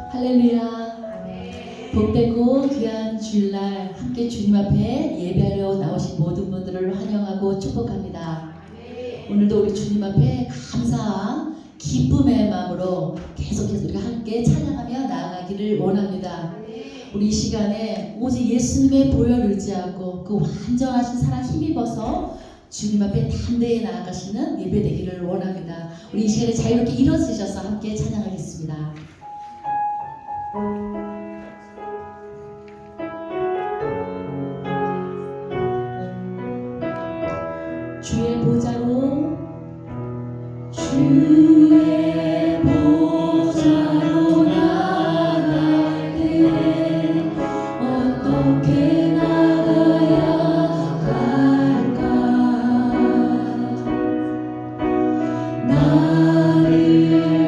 할렐루야. 복되고 귀한 주일날 함께 주님 앞에 예배하러 나오신 모든 분들을 환영하고 축복합니다. 오늘도 우리 주님 앞에 감사와 기쁨의 마음으로 계속해서 우리가 함께 찬양하며 나아가기를 원합니다. 우리 이 시간에 오직 예수님의 보혈을 의지하고 그 완전하신 사랑 힘입어서 주님 앞에 담대히 나아가시는 예배 되기를 원합니다. 우리 이 시간에 자유롭게 일어서셔서 함께 찬양하겠습니다. 주의 보좌로 나갈 때 어떻게 나가야 할까? 나를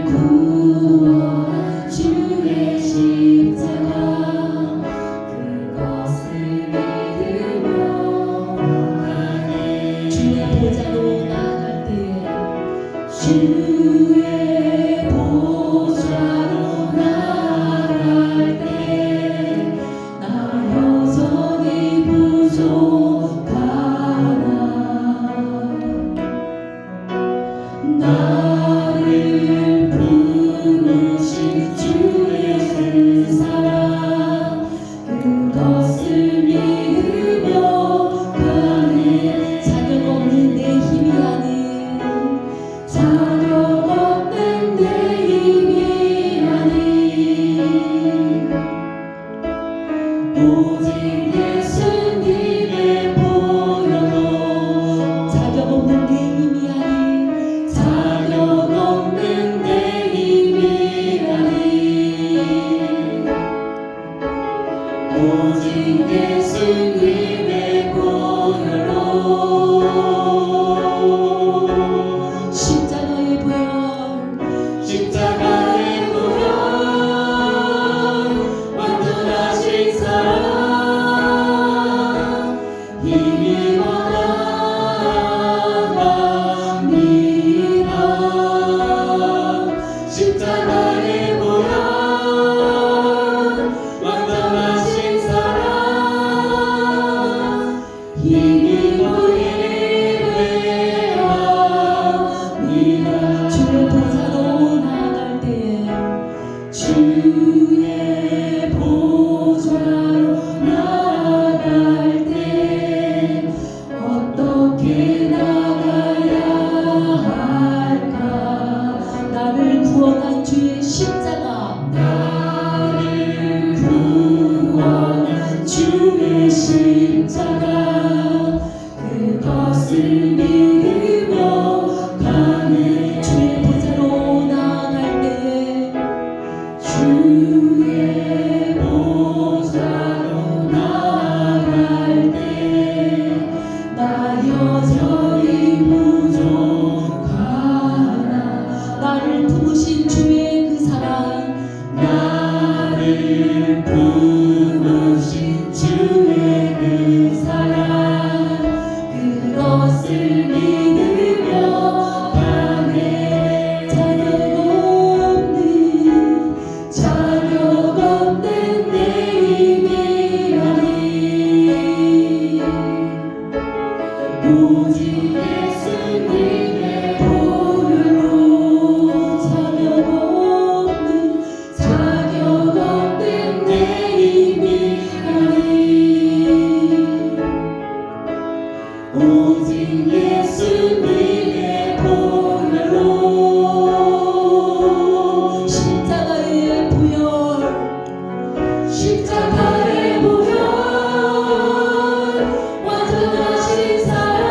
구원한 주의 십자가 그것을 믿으며 가네. 주의 보좌로 나갈 때 주의 보좌로 나갈 때 나 여전히 부족하나. 나를 부르신 주의 그 사랑 그것을 믿으며 가네. 자격 없는 내 힘이 아닌 자격 없는 내 힘이 아닌 오직 예수님의 보혈로 자격 없는 내 힘이 아닌 자격 없는 내 힘이 아닌 오직 예수님의 보혈로 십자가의 보혈 십자가의 보혈 완전하신 사랑 힘입어 나갑니다. 십자가의 보혈 완전하신 사랑 힘입어 예배합니다. 주의 보좌로 나갈 때에 주의 보좌로 나갈 때 어떻게 나가야 할까? 나를 구원한 주의 십자가 나를 구원한 주의 십자가 그것을 믿으며 가네. 주의 보좌로 나갈 때 주의 보좌로 나갈 때 나 여전히 부족하나. 나를 부르신 주의 그 사랑 나를 부르신 주의 그 사랑 그것을 믿으며 가네. 자격 없는 내 힘이 아닌 오직 예수님의 보혈로 자격 없는 내 힘이 아닌 오직 예수님의 보혈로 십자가의 보혈 십자가의 보혈 완전하신 사랑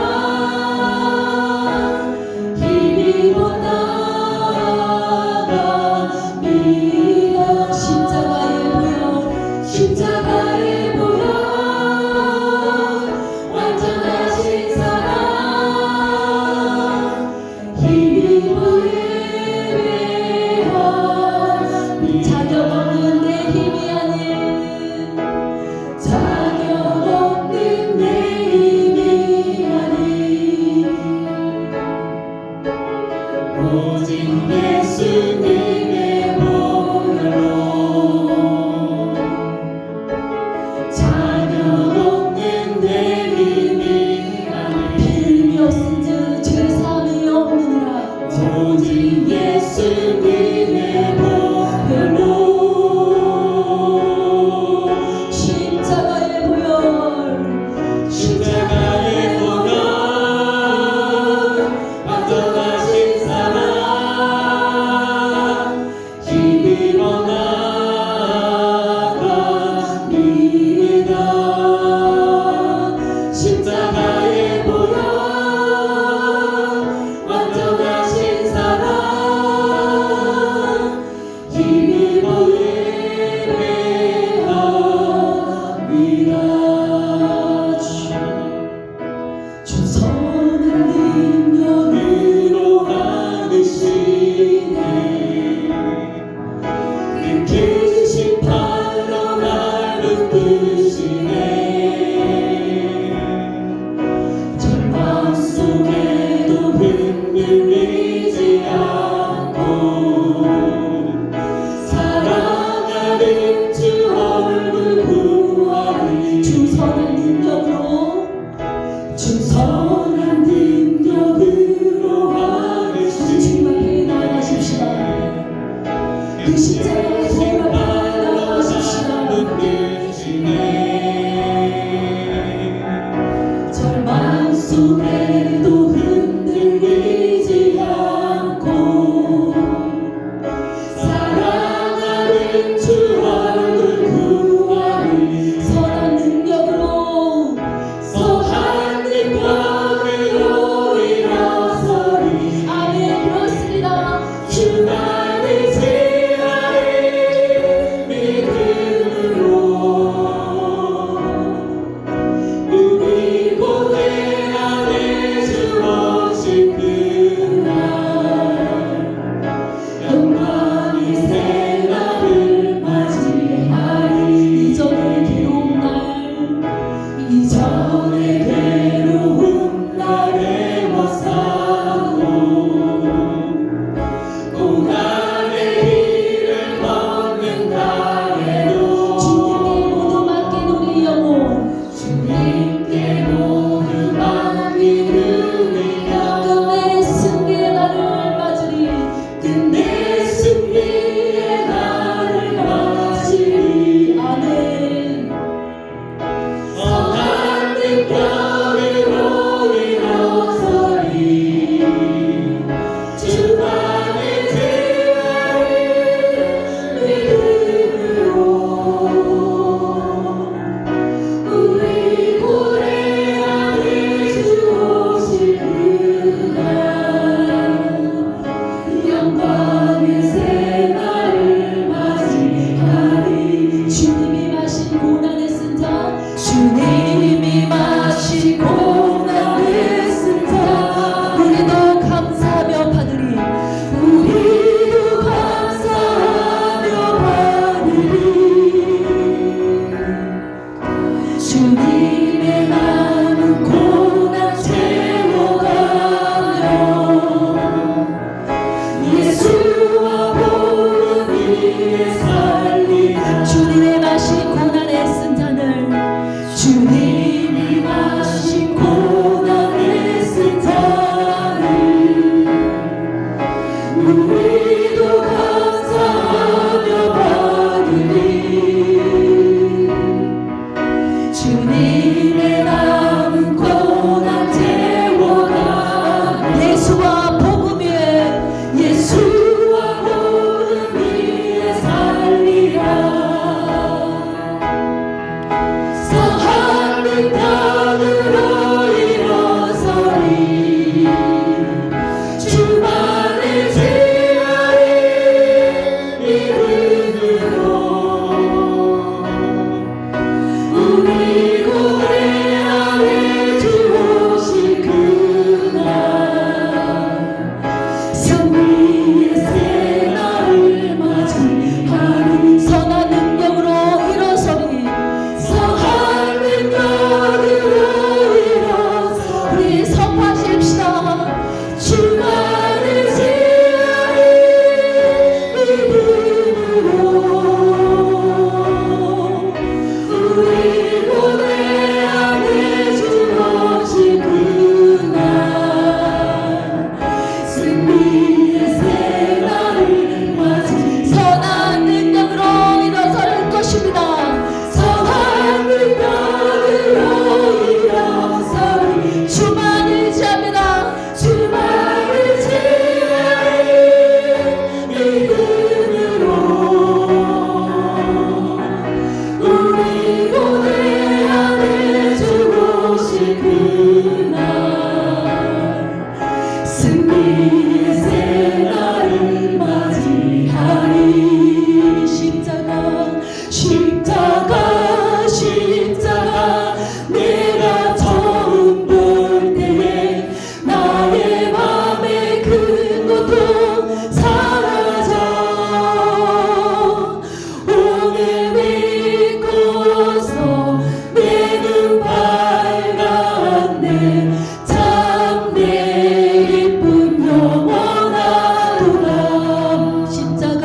힘입어 나갑니다. 십자가의 보혈 십자가의 보혈 완전하신 사랑 승리의 새날을 맞이하리. 십자가 십자가 십자가 내가 처음 볼 때에 나의 맘에 큰 고통 사라져. 오늘 믿고서 내 눈 밝았네. 참 내 기쁨 영원하도다. 십자가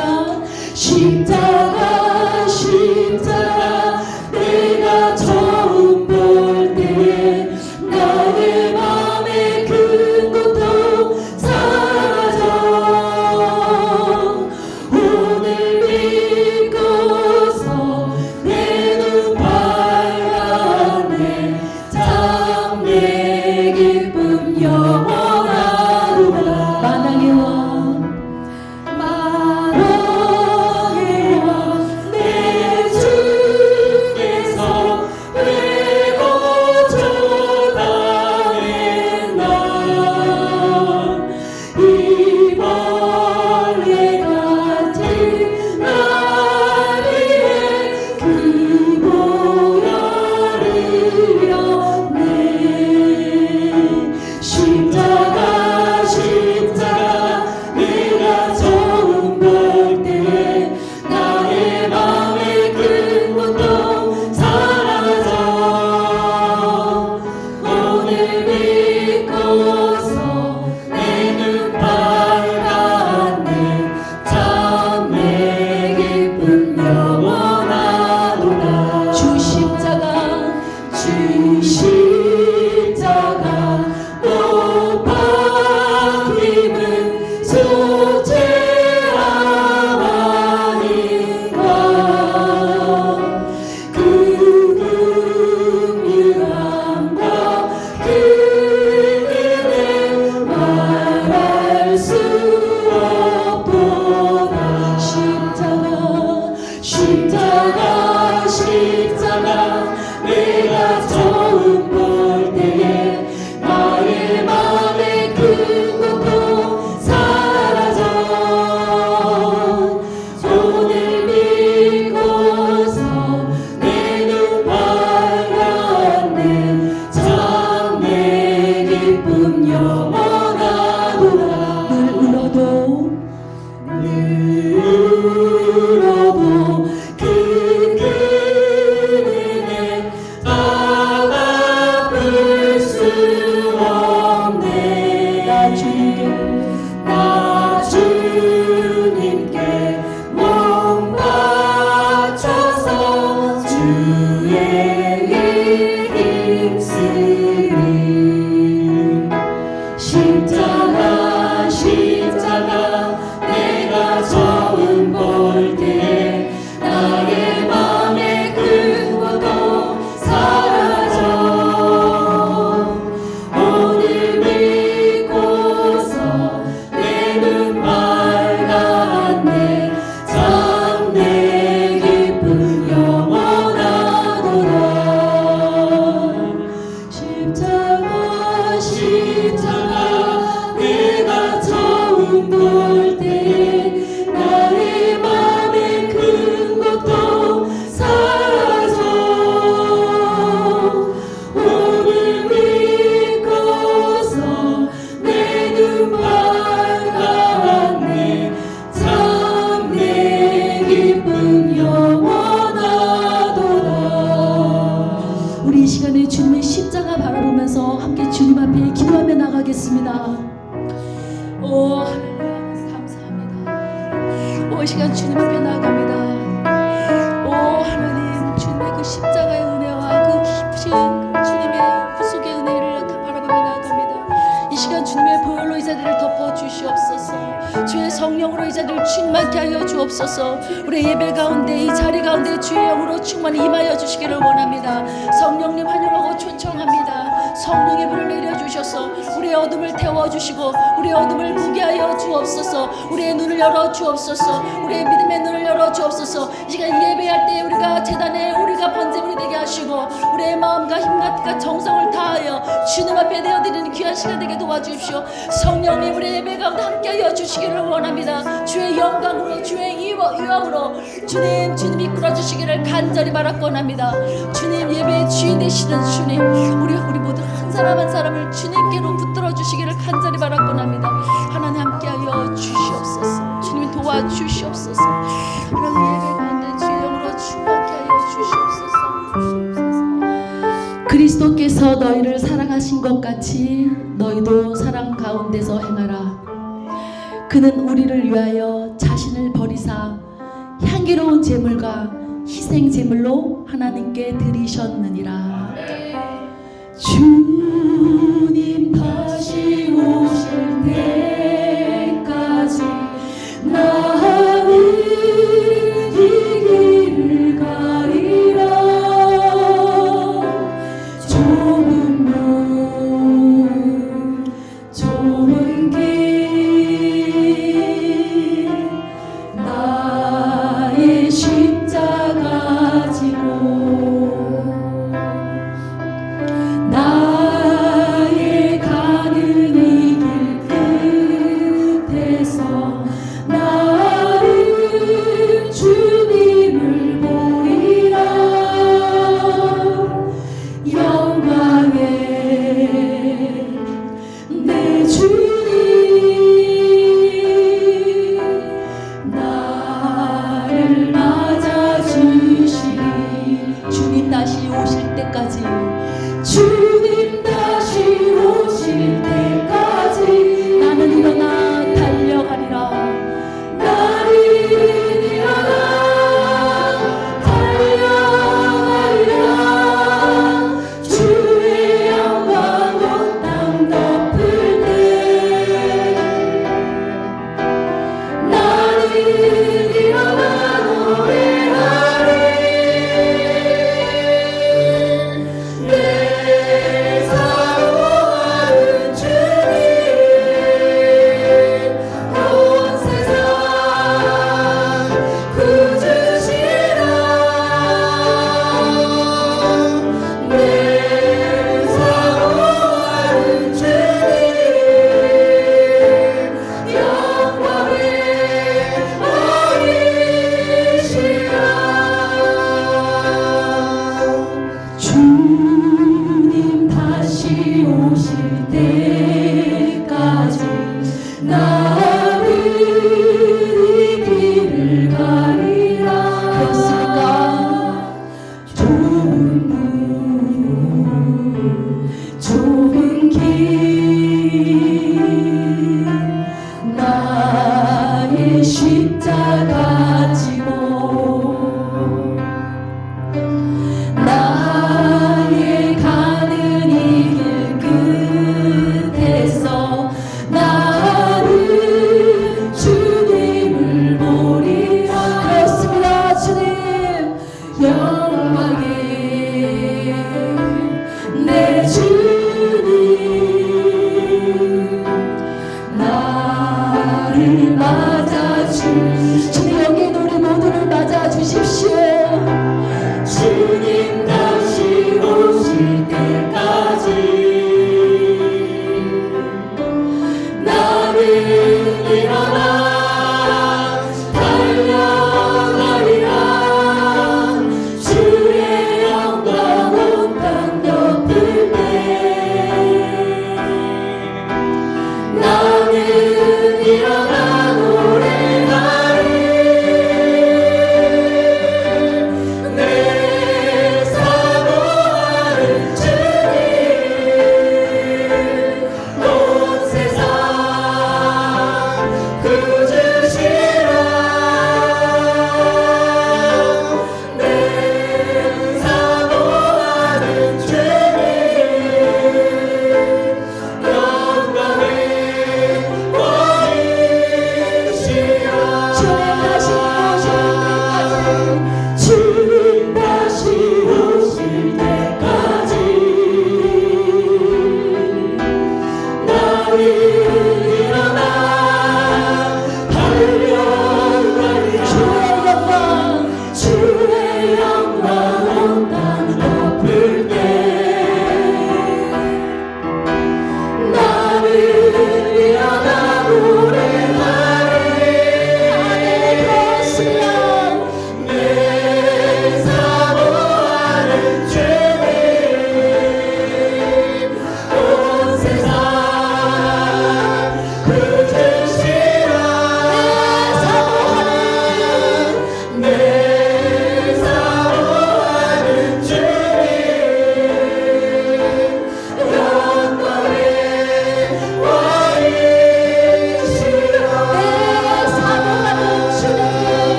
십자가 십자가 내가 처음 볼 때에 나의 맘에 큰 고통 사라져. 오늘 믿고서 내 눈 밝았네. 참 내 기쁨 영원하도다. 만왕의 왕 만왕의 왕 내 주께서 왜 고쳐당했나. 이 벌레 같은 날 위해 그 보혈을 흘렸네. 십자가 십자가 내가 처음 볼 때에 나의 맘에 큰 고통 사라져. 오늘 믿고서 내 눈 밝았네. 참 내 기쁨 영원하도다. 주 십자가 주 십자가 못 박힘은 소재함 아닌가. 그 긍휼함과 그 은혜 말할 수 없도다. 십자가 십자가 십자가 내가 처음 볼 때에 나의 맘에 큰 고통 사라져. 오늘 믿고서 내 눈 밝았네. 참 내 기쁨 영원하도다. 늘 울어도 그 은혜 갚을 수 없네. 나 주님께 몸 바쳐서 주의 일 힘쓰리. 십자가 십자가 내가 처음 볼 때에 나의 맘에 큰 고통 사라져. 오늘 믿고서 내 눈 밝았네. 참 내 기쁨 영원하도다. 십자가 십자가 내가 처음 볼 때에 나의 맘에 큰 고통 사라져. 오늘 믿고서 내 눈 밝았네. 참 내 기쁨 영원하도다. 우리 이 시간에 주님의 십자가 바라보면서 함께 주님 앞에 기도하며 나가겠습니다. 오 할렐루야 감사합니다. 오 이 시간 주님 앞에 나아갑니다. 오 하나님 주님의 그 십자가의 은혜와 그 깊으신 주님의 구속의 은혜를 바라보며 나아갑니다. 이 시간 주님의 보혈로 이 자리를 덮어 주시옵소서. 주의 성령으로 이 자리를 충만케 하여 주옵소서. 우리 예배 가운데 이 자리 가운데 주의 영으로 충만히 임하여 주시기를 원합니다. 성령님 환영하고 초청합니다. 성령의 불을 내려주셔서 우리 우리의 어둠을 태워주시고 우리의 어둠을 보게 하여 주옵소서. 우리의 눈을 열어 주옵소서. 우리의 믿음의 눈을 열어 주옵소서. 이 시간 예배할 때 우리가 제단에 우리가 번제물이 되게 하시고 우리의 마음과 힘과 정성을 다하여 주님 앞에 내어드리는 귀한 시간 되게 도와주십시오. 성령님 우리의 예배 가운데 함께하여 주시기를 원합니다. 주의 영광으로 주의 유황으로 주님 이끌어 주시기를 간절히 바라건합니다. 주님 예배의 주인 되시는 주님 우리 모두 한 사람 한 사람을 주님께로 붙들어 주시기를 간절히 바라건합니다. 하나님 함께하여 주시옵소서. 주님이 도와주시옵소서. 하나님 예배 가운데 주의 영으로 충만케 하여 주시옵소서. 그리스도께서 너희를 사랑하신 것 같이 너희도 사랑 가운데서 행하라. 그는 우리를 위하여 자신을 버리사 향기로운 제물과 희생 제물로 하나님께 드리셨느니라. 주님 다시 오실 때까지 나는 이 길을 가리라. 좁은 문 좁은 길 나의 십자가 지고 나의 가는 이 길 끝에서 나는 주님을 보리라. 영광의 내 주님 나를 맞아주시리. 주님 다시 오실 때까지 주님 다시 오실 때까지 나는 일어나 달려가리라. 나는 일어나 달려가리라. 주의 영광 온 땅 덮을 때 나는 일어나 노래하리. 내 사랑하는 주님 온 세상 구주시라. 내 사랑하는 주님 영광의 왕이시라. 주님 다시 오실 때까지 나는 이 길을 가리라. 그렇습니까? 좁은 문 좁은 길 나의 십자가 지고 나의 가는 이 길 끝에서 나는 주님을 보리라. 그렇습니다. 주님 영광의 내 주님 나를 맞아주시. 주님 여기 우리 모두를 맞아주십시오. 주님 다시 오실 때까지 나는 일어나 달려가리라. 주의 영광 온 땅 덮을 때 나는 일어나 노래하리. 내 사모하는 주님 온 세상 구주시라. 내 사모하는 주님 영광의 왕이시라.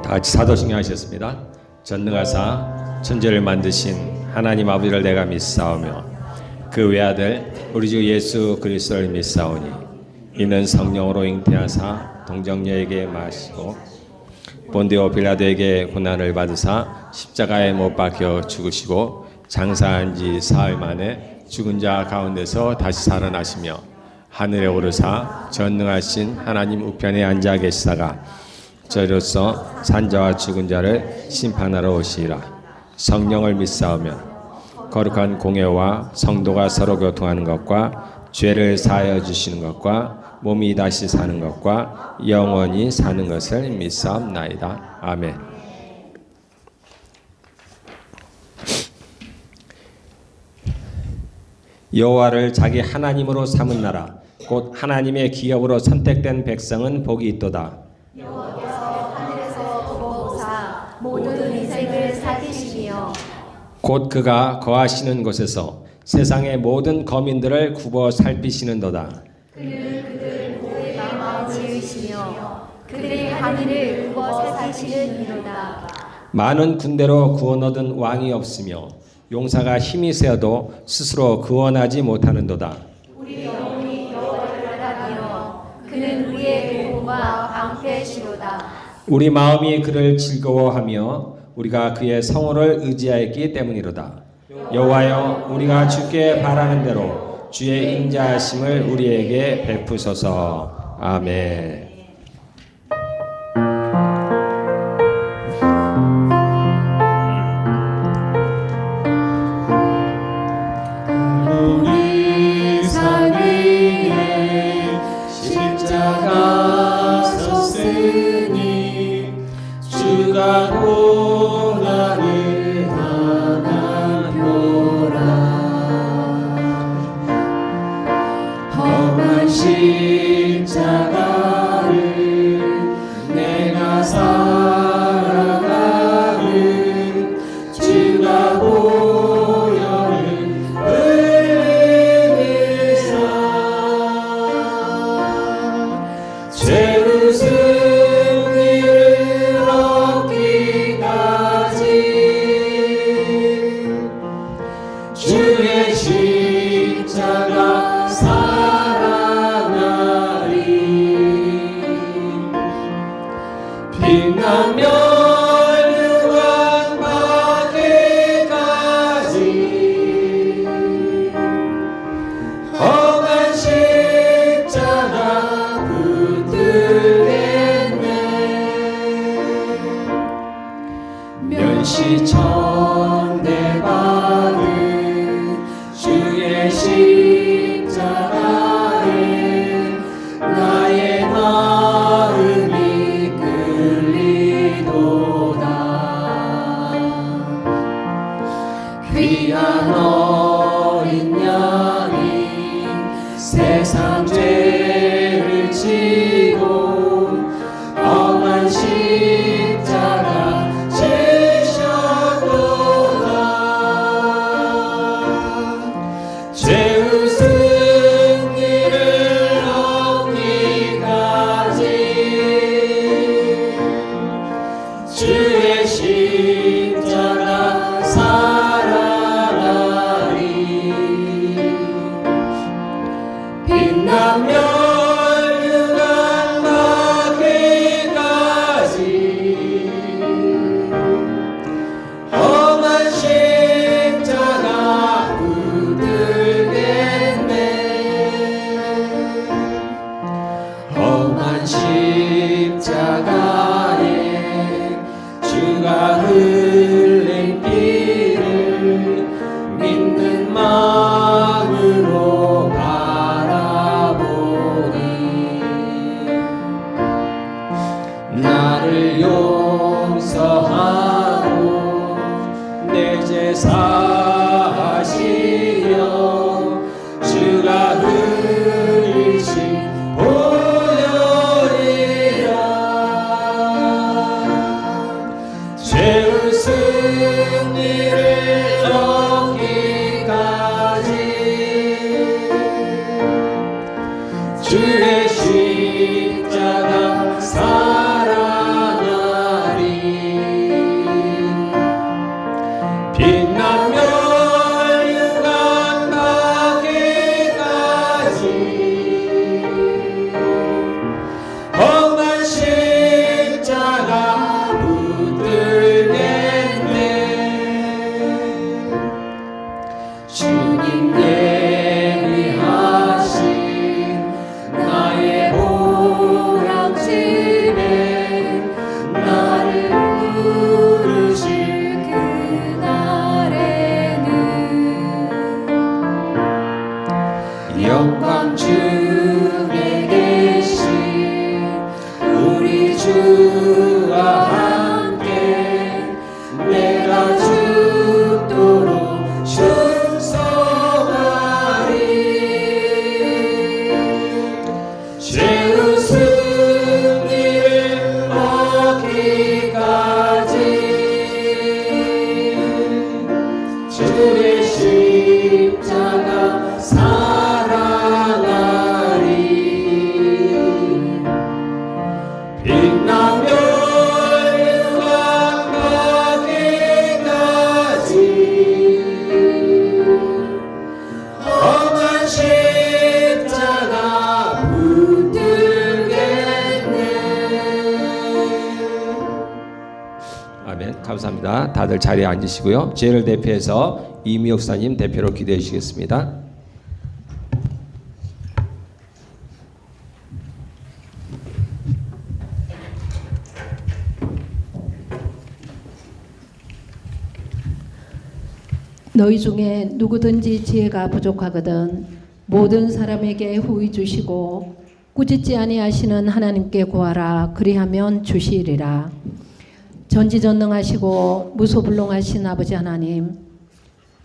다 같이 사도신경 하셨습니다. 전능하사 천지를 만드신 하나님 아버지를 내가 믿사오며 그 외아들 우리 주 예수 그리스도를 믿사오니 이는 성령으로 잉태하사 동정녀에게 마시고 본디오 빌라도에게 고난을 받으사 십자가에 못 박혀 죽으시고 장사한 지 사흘 만에 죽은 자 가운데서 다시 살아나시며 하늘에 오르사 전능하신 하나님 우편에 앉아 계시다가 저로서 산자와 죽은 자를 심판하러 오시리라. 성령을 믿사오며 거룩한 공예와 성도가 서로 교통하는 것과 죄를 사하여 주시는 것과 몸이 다시 사는 것과 영원히 사는 것을 믿사옵나이다. 아멘. 여호와를 자기 하나님으로 삼은 나라 곧 하나님의 기업으로 선택된 백성은 복이 있도다. 여호와께서 하늘에서 보고사 모든 인생을 살피시며 곧 그가 거하시는 곳에서 세상의 모든 거민들을 굽어 살피시는도다. 그는 그들 모두의 마음을 지으시며 그들의 하늘을 굽어 살피시는 이로다. 많은 군대로 구원 얻은 왕이 없으며 용사가 힘이 세어도 스스로 구원하지 못하는도다. 우리 영혼이 여호와를 바라며 그는 우리의 도움과 방패시로다. 우리 마음이 그를 즐거워하며 우리가 그의 성호를 의지하였기 때문이로다. 여호와여 우리가 주께 바라는 대로 주의 인자하심을 우리에게 베푸소서. 아멘. 우리 산 위에 십자가 섰으니 주가 고난을 당하노라. 험한 십자가를 내가 살아가는 주가 보혈을 흘리사 죄의 승리를 얻기까지 주의 십자가 사랑하리. 빛나며 유한 받기까지 험한 십자가 붙들겠네. 면시천대받은 주의 십자가에 나의 마음이 끌리도다. 귀한 어린 양이 세상 죄를 지고 험한 십자가 지셨도다. 죄의 승리를 얻기까지 주의 십자가 사랑하리. 빛나며 유한 받기까지 험한 십자가 붙들겠네. 험한 십자가에 주가 흘린 피를 믿는 마음으로 바라보니 나를 용서하고 내 죄 사하시려 주가 흘리신 보혈이라. 승리를 얻기까지 주의 십자가 살아나리 빛나며 영광받기까지 험한 십자가 붙들겠네 주님 예비하신 나의 보람집에 나를 부르실 그날에는 영광 중에 계신 우리 주와 함께 내가 죽도록 충성하리 최후 승리를 얻기까지 주의 십자가 살아나리 빛나며 영광받기까지 험한 십자가 붙들겠네. 아멘. 감사합니다. 다들 자리에 앉으시고요. 제를 대표해서 이미옥 사님 대표로 기도해 주시겠습니다. 너희 중에 누구든지 지혜가 부족하거든 모든 사람에게 후히 주시고 꾸짖지 아니하시는 하나님께 구하라 그리하면 주시리라. 전지전능하시고 무소불능하신 아버지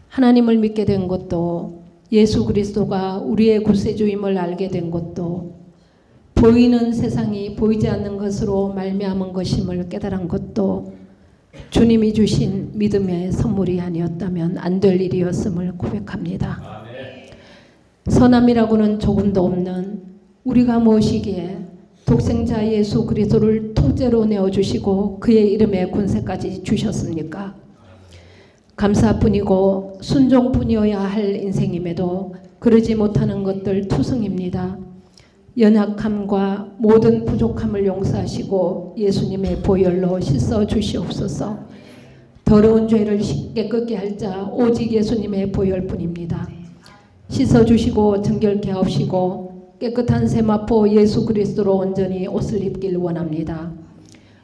하나님을 믿게 된 것도 예수 그리스도가 우리의 구세주임을 알게 된 것도 보이는 세상이 보이지 않는 것으로 말미암은 것임을 깨달은 것도 주님이 주신 믿음의 선물이 아니었다면 안 될 일이었음을 고백합니다. 선함이라고는 조금도 없는 우리가 무엇이기에 독생자 예수 그리스도를 통째로 내어주시고 그의 이름에 군세까지 주셨습니까? 감사뿐이고 순종뿐이어야 할 인생임에도 그러지 못하는 것들 투성입니다. 연약함과 모든 부족함을 용서하시고 예수님의 보혈로 씻어 주시옵소서. 더러운 죄를 깨끗게 할 자 오직 예수님의 보혈뿐입니다. 씻어 주시고 정결케 하옵시고 깨끗한 세마포 예수 그리스도로 온전히 옷을 입길 원합니다.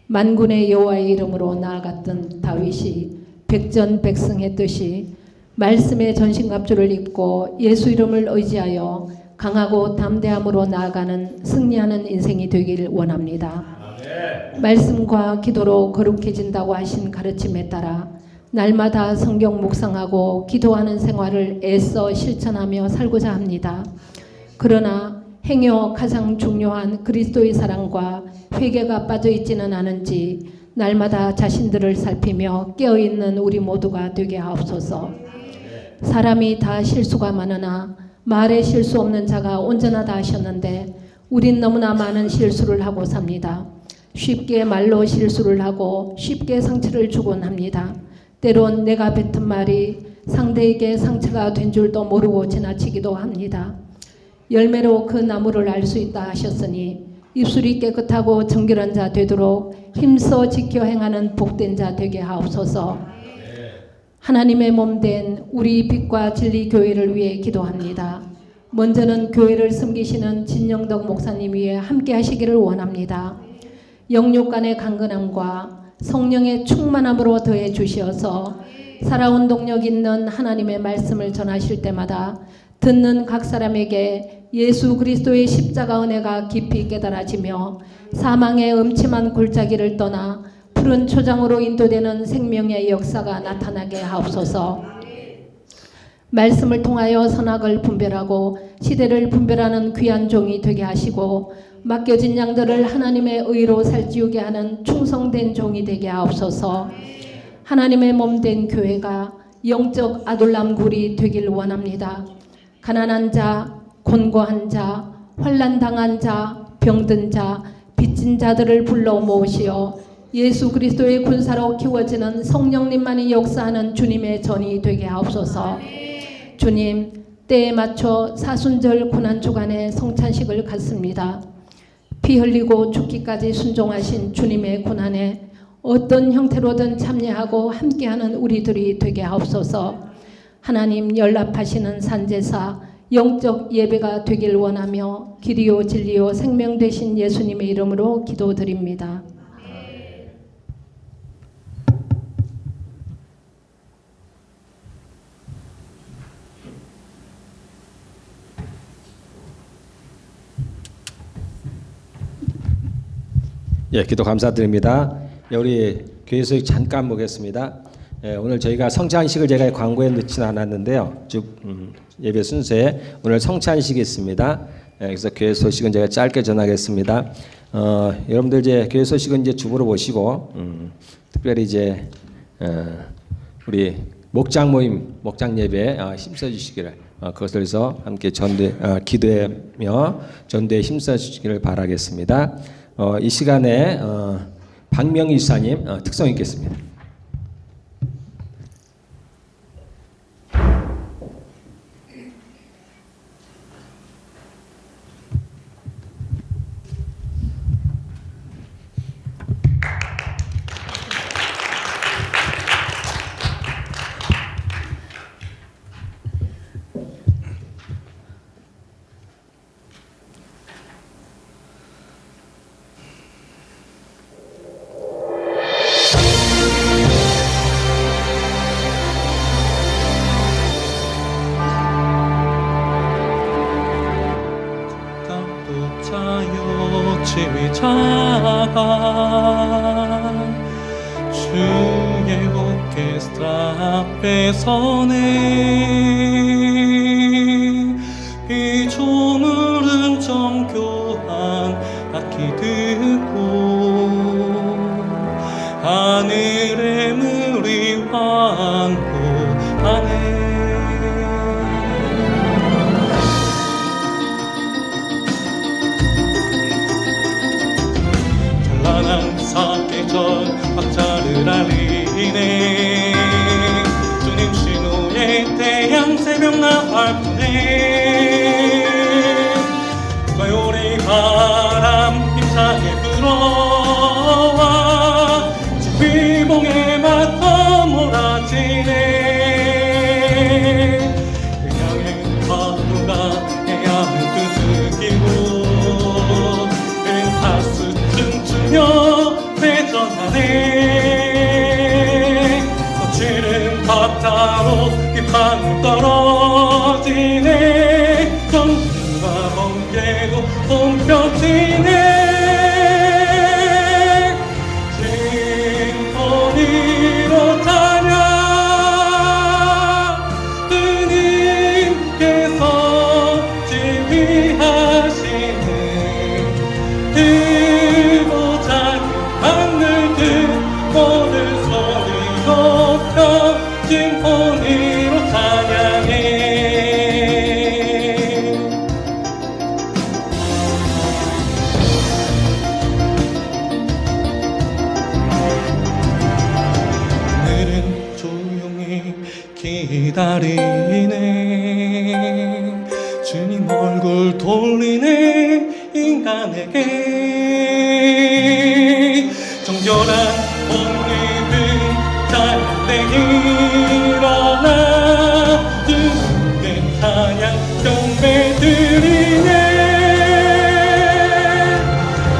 만군의 여호와의 이름으로 나아갔던 다윗이 백전백승했듯이 말씀의 전신갑주를 입고 예수 이름을 의지하여 강하고 담대함으로 나아가는 승리하는 인생이 되길 원합니다. 말씀과 기도로 거룩해진다고 하신 가르침에 따라 날마다 성경 묵상하고 기도하는 생활을 애써 실천하며 살고자 합니다. 그러나 행여 가장 중요한 그리스도의 사랑과 회개가 빠져있지는 않은지 날마다 자신들을 살피며 깨어있는 우리 모두가 되게 하옵소서. 사람이 다 실수가 많으나 말에 실수 없는 자가 온전하다 하셨는데 우린 너무나 많은 실수를 하고 삽니다. 쉽게 말로 실수를 하고 쉽게 상처를 주곤 합니다. 때론 내가 뱉은 말이 상대에게 상처가 된 줄도 모르고 지나치기도 합니다. 열매로 그 나무를 알 수 있다 하셨으니 입술이 깨끗하고 정결한 자 되도록 힘써 지켜 행하는 복된 자 되게 하옵소서. 하나님의 몸된 우리 빛과 진리 교회를 위해 기도합니다. 먼저는 교회를 섬기시는 진영덕 목사님 위에 함께 하시기를 원합니다. 영육 간의 강건함과 성령의 충만함으로 더해 주시어서 살아온 동력 있는 하나님의 말씀을 전하실 때마다 듣는 각 사람에게 예수 그리스도의 십자가 은혜가 깊이 깨달아지며 사망의 음침한 골짜기를 떠나 푸른 초장으로 인도되는 생명의 역사가 나타나게 하옵소서. 말씀을 통하여 선악을 분별하고 시대를 분별하는 귀한 종이 되게 하시고 맡겨진 양들을 하나님의 의로 살찌우게 하는 충성된 종이 되게 하옵소서. 하나님의 몸된 교회가 영적 아둘람굴이 되길 원합니다. 가난한 자, 곤고한 자, 환난당한 자, 병든 자, 빚진 자들을 불러 모으시어 예수 그리스도의 군사로 키워지는 성령님만이 역사하는 주님의 전이 되게 하옵소서. 주님, 때에 맞춰 사순절 고난주간의 성찬식을 갖습니다. 피 흘리고 죽기까지 순종하신 주님의 고난에 어떤 형태로든 참여하고 함께하는 우리들이 되게 하옵소서. 하나님 연락하시는 산제사 영적 예배가 되길 원하며 길이요 진리요 생명 되신 예수님의 이름으로 기도드립니다. 예, 기도 감사드립니다. 예, 우리 교회 소식 잠깐 보겠습니다. 예, 오늘 저희가 성찬식을 제가 광고에 넣지는 않았는데요. 쭉 예배 순서에 오늘 성찬식이 있습니다. 예, 그래서 교회 소식은 제가 짧게 전하겠습니다. 여러분들 이제 교회 소식은 이제 주보로 보시고 특별히 이제 우리 목장 모임, 목장 예배에 힘써 주시기를 그것을 위해서 함께 기도하며 전도에 힘써 주시기를 바라겠습니다. 이 시간에 박명희 지사님 특성 있겠습니다. 지휘자가 주의 오케스트라 앞에서네 피조물은 정교한 악기 듣고 하늘의 물이 환호하네. 사계절 박자를 알리네. 주님 신호의 태양 새벽 나팔 부네. 가요리 바람 힘차게 불어와 지휘봉에 맞춰 몰아치네. 태양의 파도가 해안을 두들기고 벤타스 춤추며 회전하네. 거칠은 박자로 비판을 떨어지네. 전투가 번개도 봄볕이네. 심포니로 찬양 주님께서 지휘하시네. 모든 소리 높여 심포니로 찬양해. 오늘은 조용히 기다리네. 주님 얼굴 돌리네. 인간에게 정결한 오늘은 찬양대 일어나 주님께 찬양 경배 드리네.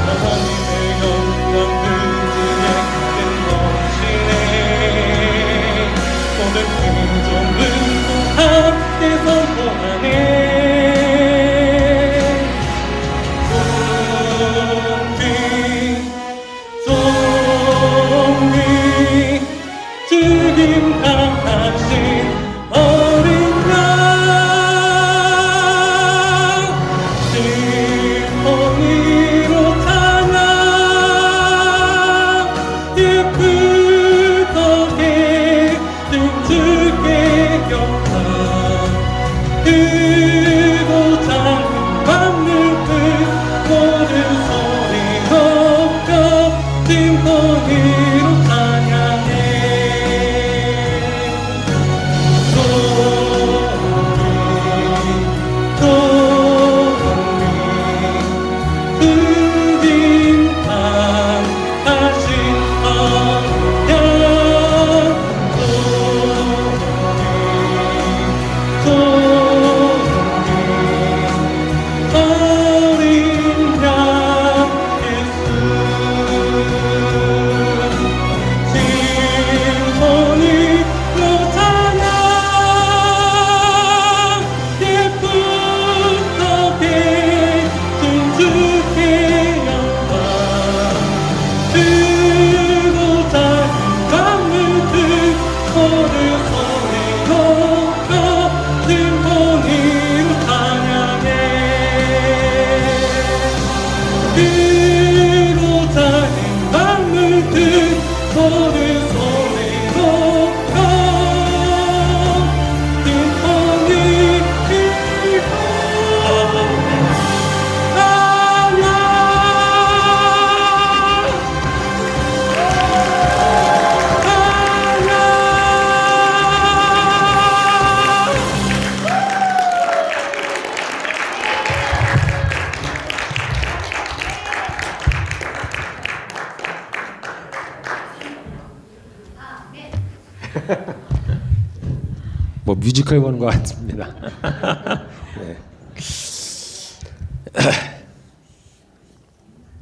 하나님의 영광 그에게 넘치네. 모든 긍정은 또 함께 선포하네. 주님 뭐 뮤지컬 보는 것 같습니다. 네.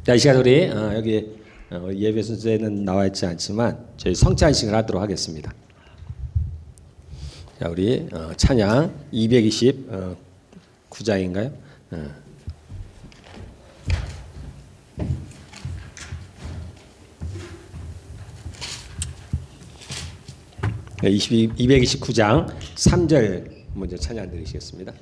자, 이 시간 우리 여기 예배 순서에는 나와 있지 않지만 저희 성찬식을 하도록 하겠습니다. 자, 우리 찬양 229장인가요? 229장 3절 먼저 찬양 드리시겠습니다.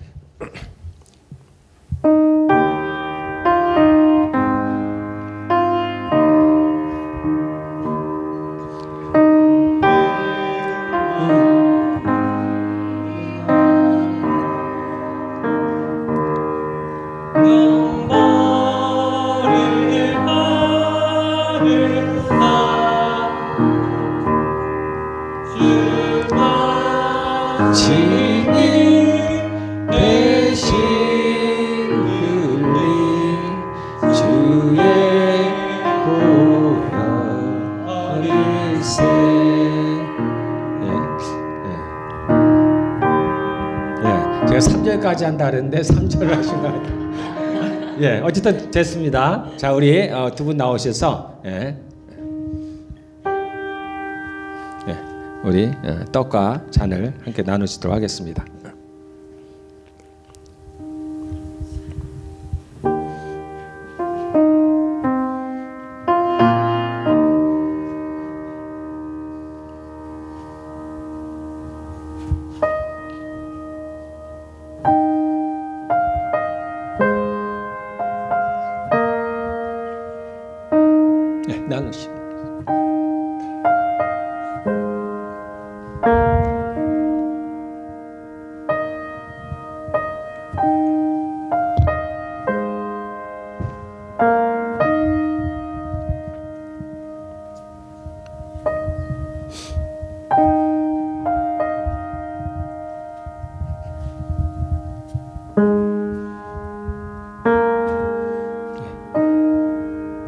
제가 3절까지 한다 그랬는데 3절을 하신 것 같아요. 예, 어쨌든 됐습니다. 자, 우리 두 분 나오셔서 우리 떡과 잔을 함께 나누시도록 하겠습니다. 나누시죠.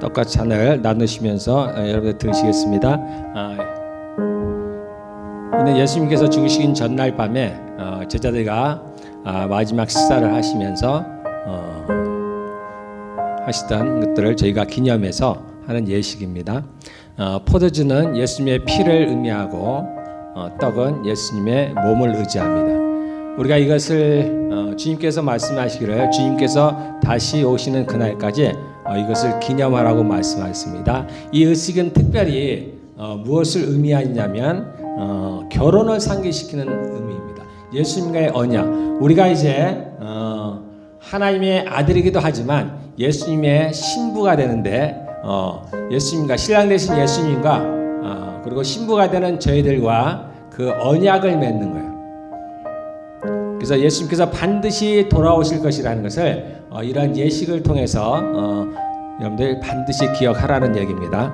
떡과 잔을 나누시면서 여러분들 들으시겠습니다. 이는 예수님께서 죽으신 전날 밤에 제자들과 마지막 식사를 하시면서 하시던 것들을 저희가 기념해서 하는 예식입니다. 포도주는 예수님의 피를 의미하고 떡은 예수님의 몸을 의지합니다. 우리가 이것을 주님께서 말씀하시기를 주님께서 다시 오시는 그날까지 이것을 기념하라고 말씀하셨습니다. 이 의식은 특별히 무엇을 의미하냐면 결혼을 상기시키는 의미입니다. 예수님과의 언약. 우리가 이제 하나님의 아들이기도 하지만 예수님의 신부가 되는데 예수님과 신랑 되신 예수님과 그리고 신부가 되는 저희들과 그 언약을 맺는 거예요. 그래서 예수님께서 반드시 돌아오실 것이라는 것을 이런 예식을 통해서 여러분들 반드시 기억하라는 얘기입니다.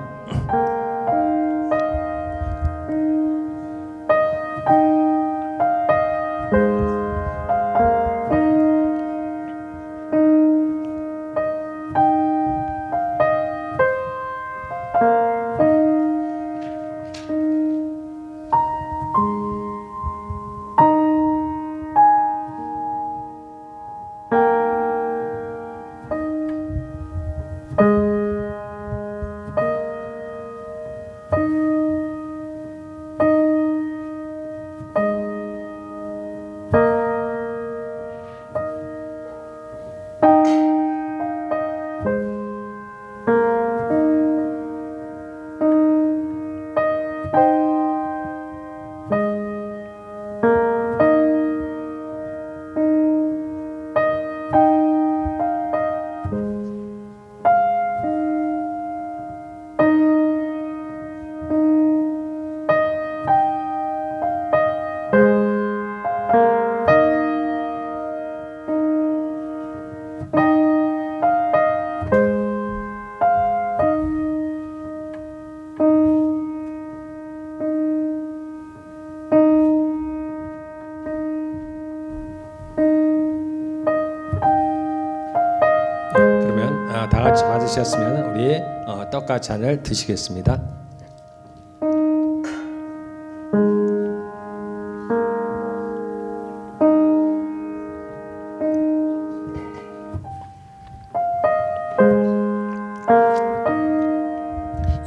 다 같이 받으셨으면 우리 떡과 잔을 드시겠습니다.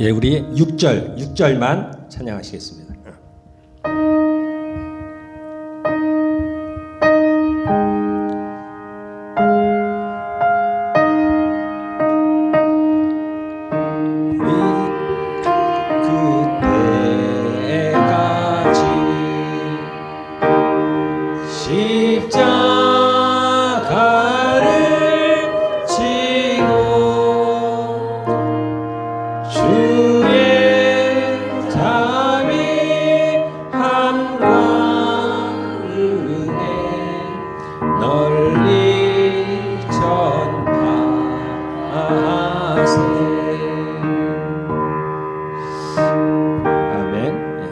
예, 우리 6절만 찬양하시겠습니다. 십자가를 지고 주의 자비 한가운데 널리 전파하세. 아멘. 예.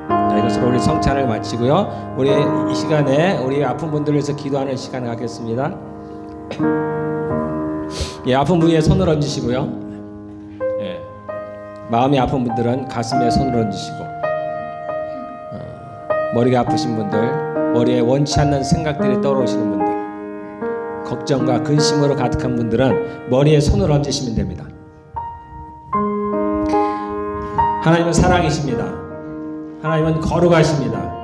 자, 이것으로 우리 성찬을 마치고요. 우리 이 시간에 우리 아픈 분들을 위해서 기도하는 시간을 갖겠습니다. 예, 아픈 분 위에 손을 얹으시고요. 예, 마음이 아픈 분들은 가슴에 손을 얹으시고, 머리가 아프신 분들, 머리에 원치 않는 생각들이 떠오르시는 분들, 걱정과 근심으로 가득한 분들은 머리에 손을 얹으시면 됩니다. 하나님은 사랑이십니다. 하나님은 거룩하십니다.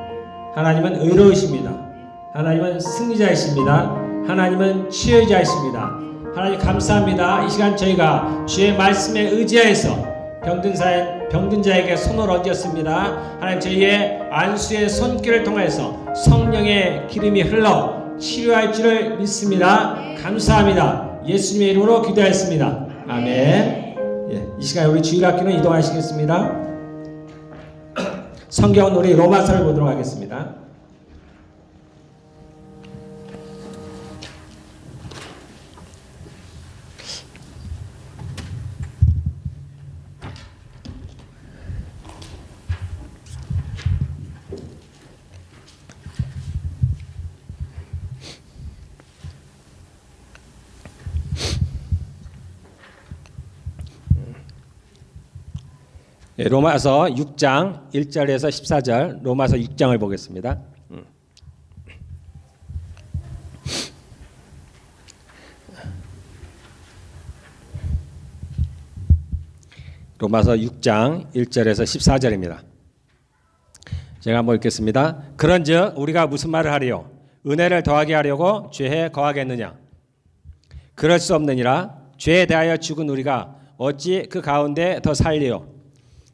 하나님은 의로우십니다. 하나님은 승리자이십니다. 하나님은 치유자이십니다. 하나님 감사합니다. 이 시간 저희가 주의 말씀에 의지하여서 병든 자에게 손을 얹었습니다. 하나님 저희의 안수의 손길을 통해서 성령의 기름이 흘러 치료할 줄을 믿습니다. 감사합니다. 예수님의 이름으로 기도하였습니다. 아멘. 예, 이 시간에 우리 주일학교는 이동하시겠습니다. 성경은 우리 로마서를 보도록 하겠습니다. 예, 로마서 6장 1절에서 14절 로마서 6장을 보겠습니다. 로마서 6장 1절에서 14절입니다. 제가 한번 읽겠습니다. 그런즉 우리가 무슨 말을 하리요? 은혜를 더하게 하려고 죄에 거하겠느냐? 그럴 수 없느니라. 죄에 대하여 죽은 우리가 어찌 그 가운데 더 살리요?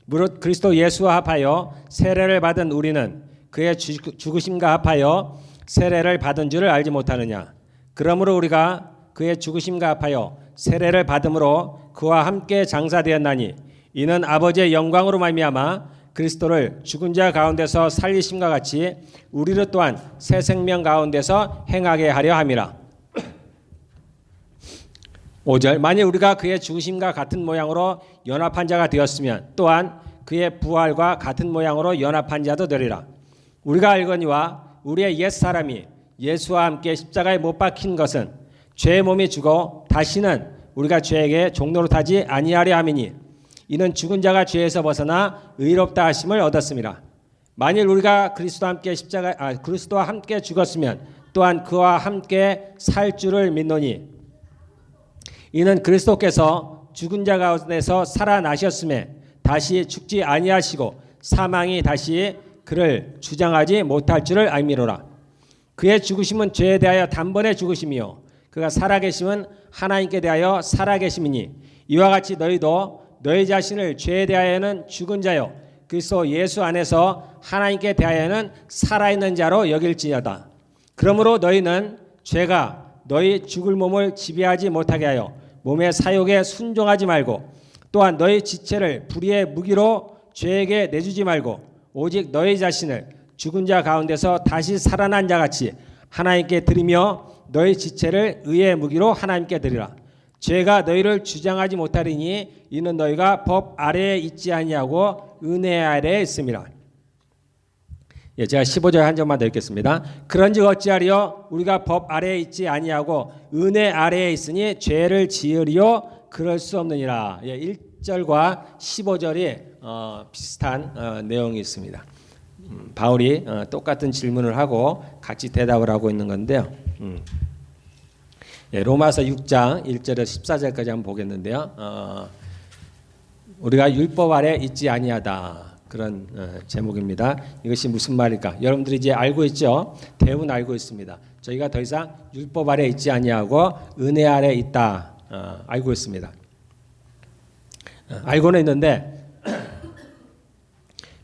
무릇 그리스도 예수와 합하여 세례를 받은 우리는 그의 죽으심과 합하여 세례를 받은 줄을 알지 못하느냐? 그러므로 우리가 그의 죽으심과 합하여 세례를 받음으로 그와 함께 장사되었나니 이는 아버지의 영광으로 말미암아 그리스도를 죽은 자 가운데서 살리심과 같이 우리를 또한 새 생명 가운데서 행하게 하려 함이라. 5절 만일 우리가 그의 죽으심과 같은 모양으로 연합한 자가 되었으면 또한 그의 부활과 같은 모양으로 연합한 자도 되리라. 우리가 알거니와 우리의 옛사람이 예수와 함께 십자가에 못 박힌 것은 죄의 몸이 죽어 다시는 우리가 죄에게 종노릇하지 아니하려 함이니 이는 죽은 자가 죄에서 벗어나 의롭다 하심을 얻었습니다. 만일 우리가 그리스도와 함께 죽었으면 또한 그와 함께 살 줄을 믿노니 이는 그리스도께서 죽은 자 가운데서 살아나셨음에 다시 죽지 아니하시고 사망이 다시 그를 주장하지 못할 줄을 알미로라. 그의 죽으심은 죄에 대하여 단번에 죽으심이요 그가 살아계심은 하나님께 대하여 살아계심이니 이와 같이 너희도 너희 자신을 죄에 대하여는 죽은 자요 그리스도 예수 안에서 하나님께 대하여는 살아있는 자로 여길지어다. 그러므로 너희는 죄가 너희 죽을 몸을 지배하지 못하게 하여 몸의 사욕에 순종하지 말고 또한 너희 지체를 불의의 무기로 죄에게 내주지 말고 오직 너희 자신을 죽은 자 가운데서 다시 살아난 자같이 하나님께 드리며 너희 지체를 의의 무기로 하나님께 드리라. 죄가 너희를 주장하지 못하리니 이는 너희가 법 아래에 있지 아니하고 은혜 아래에 있습니다. 예, 제가 15절 한 점만 더 읽겠습니다. 그런즉 어찌하리요? 우리가 법 아래에 있지 아니하고 은혜 아래에 있으니 죄를 지으리요? 그럴 수 없느니라. 예, 1절과 15절이 비슷한 내용이 있습니다. 바울이 똑같은 질문을 하고 같이 대답을 하고 있는 건데요. 예, 로마서 6장 1절에서 14절까지 한번 보겠는데요. 우리가 율법 아래 있지 아니하다. 그런 제목입니다. 이것이 무슨 말일까? 여러분들이 이제 알고 있죠? 대부분 알고 있습니다. 저희가 더 이상 율법 아래 있지 아니하고 은혜 아래 있다. 알고 있습니다. 알고는 있는데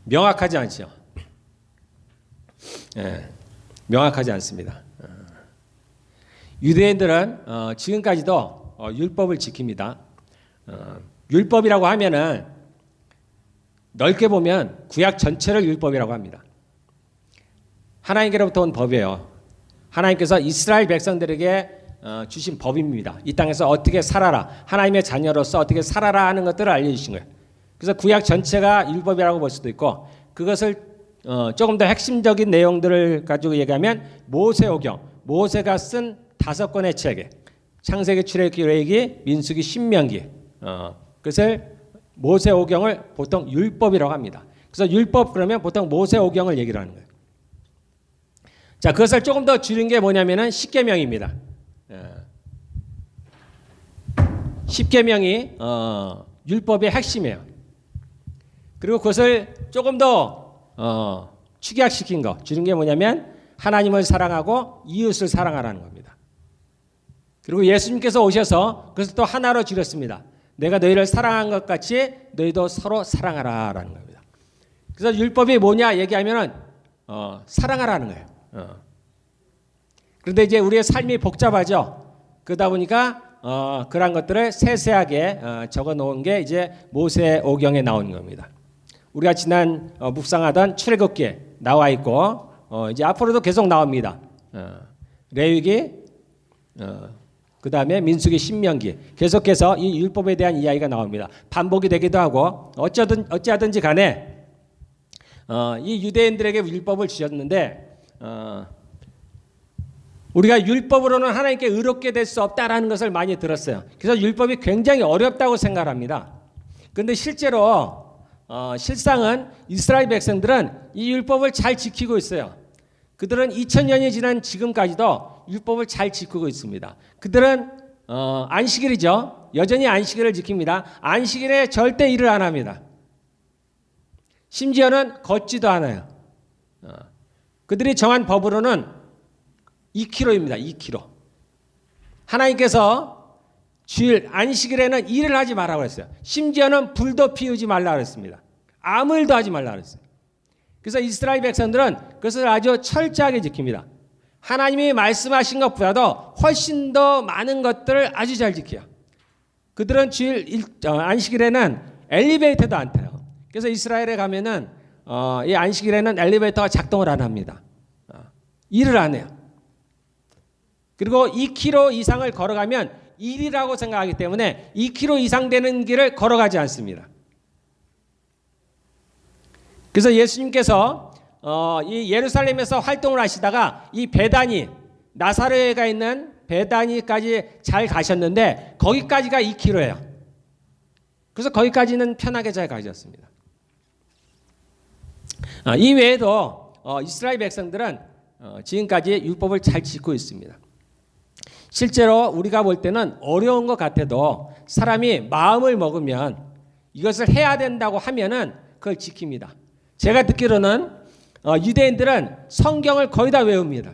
명확하지 않죠. 명확하지 않습니다. 유대인들은 지금까지도 율법을 지킵니다. 율법이라고 하면은 넓게 보면 구약 전체를 율법이라고 합니다. 하나님께로부터 온 법이에요. 하나님께서 이스라엘 백성들에게 주신 법입니다. 이 땅에서 어떻게 살아라, 하나님의 자녀로서 어떻게 살아라 하는 것들을 알려주신 거예요. 그래서 구약 전체가 율법이라고 볼 수도 있고, 그것을 조금 더 핵심적인 내용들을 가지고 얘기하면 모세오경, 모세가 쓴 5권의 책, 창세기, 출애굽기, 레위기, 민수기, 신명기, 그것을 모세오경을 보통 율법이라고 합니다. 그래서 율법 그러면 보통 모세오경을 얘기를 하는 거예요. 자, 그것을 조금 더 줄인 게 뭐냐면은 십계명입니다. 십계명이 율법의 핵심이에요. 그리고 그것을 조금 더 축약시킨 거, 줄인 게 뭐냐면 하나님을 사랑하고 이웃을 사랑하라는 겁니다. 그리고 예수님께서 오셔서 그것을 또 하나로 줄였습니다. 내가 너희를 사랑한 것 같이 너희도 서로 사랑하라라는 겁니다. 그래서 율법이 뭐냐 얘기하면은 사랑하라는 거예요. 그런데 이제 우리의 삶이 복잡하죠. 그러다 보니까 그런 것들을 세세하게 적어 놓은 게 이제 모세오경에 나오는 겁니다. 우리가 지난 묵상하던 출애굽기에 나와 있고 이제 앞으로도 계속 나옵니다. 레위기, 그 다음에 민수기, 신명기, 계속해서 이 율법에 대한 이야기가 나옵니다. 반복이 되기도 하고 어찌하든지 간에 이 유대인들에게 율법을 주셨는데 우리가 율법으로는 하나님께 의롭게 될 수 없다라는 것을 많이 들었어요. 그래서 율법이 굉장히 어렵다고 생각합니다. 그런데 실상은 이스라엘 백성들은 이 율법을 잘 지키고 있어요. 그들은 2000년이 지난 지금까지도 율법을 잘 지키고 있습니다. 그들은 안식일이죠. 여전히 안식일을 지킵니다. 안식일에 절대 일을 안 합니다. 심지어는 걷지도 않아요. 그들이 정한 법으로는 2km입니다. 2km. 하나님께서 주일 안식일에는 일을 하지 말라고 했어요. 심지어는 불도 피우지 말라고 했습니다. 아무 일도 하지 말라고 했어요. 그래서 이스라엘 백성들은 그것을 아주 철저하게 지킵니다. 하나님이 말씀하신 것보다도 훨씬 더 많은 것들을 아주 잘 지켜요. 그들은 주일 안식일에는 엘리베이터도 안 타요. 그래서 이스라엘에 가면은 이 안식일에는 엘리베이터가 작동을 안 합니다. 일을 안 해요. 그리고 2km 이상을 걸어가면 일이라고 생각하기 때문에 2km 이상 되는 길을 걸어가지 않습니다. 그래서 예수님께서 이 예루살렘에서 활동을 하시다가 이 베다니, 나사렛에 있는 베다니까지 잘 가셨는데 거기까지가 2km예요. 그래서 거기까지는 편하게 잘 가셨습니다. 이 외에도 이스라엘 백성들은 지금까지 율법을 잘 지키고 있습니다. 실제로 우리가 볼 때는 어려운 것 같아도 사람이 마음을 먹으면 이것을 해야 된다고 하면은 그걸 지킵니다. 제가 듣기로는 유대인들은 성경을 거의 다 외웁니다.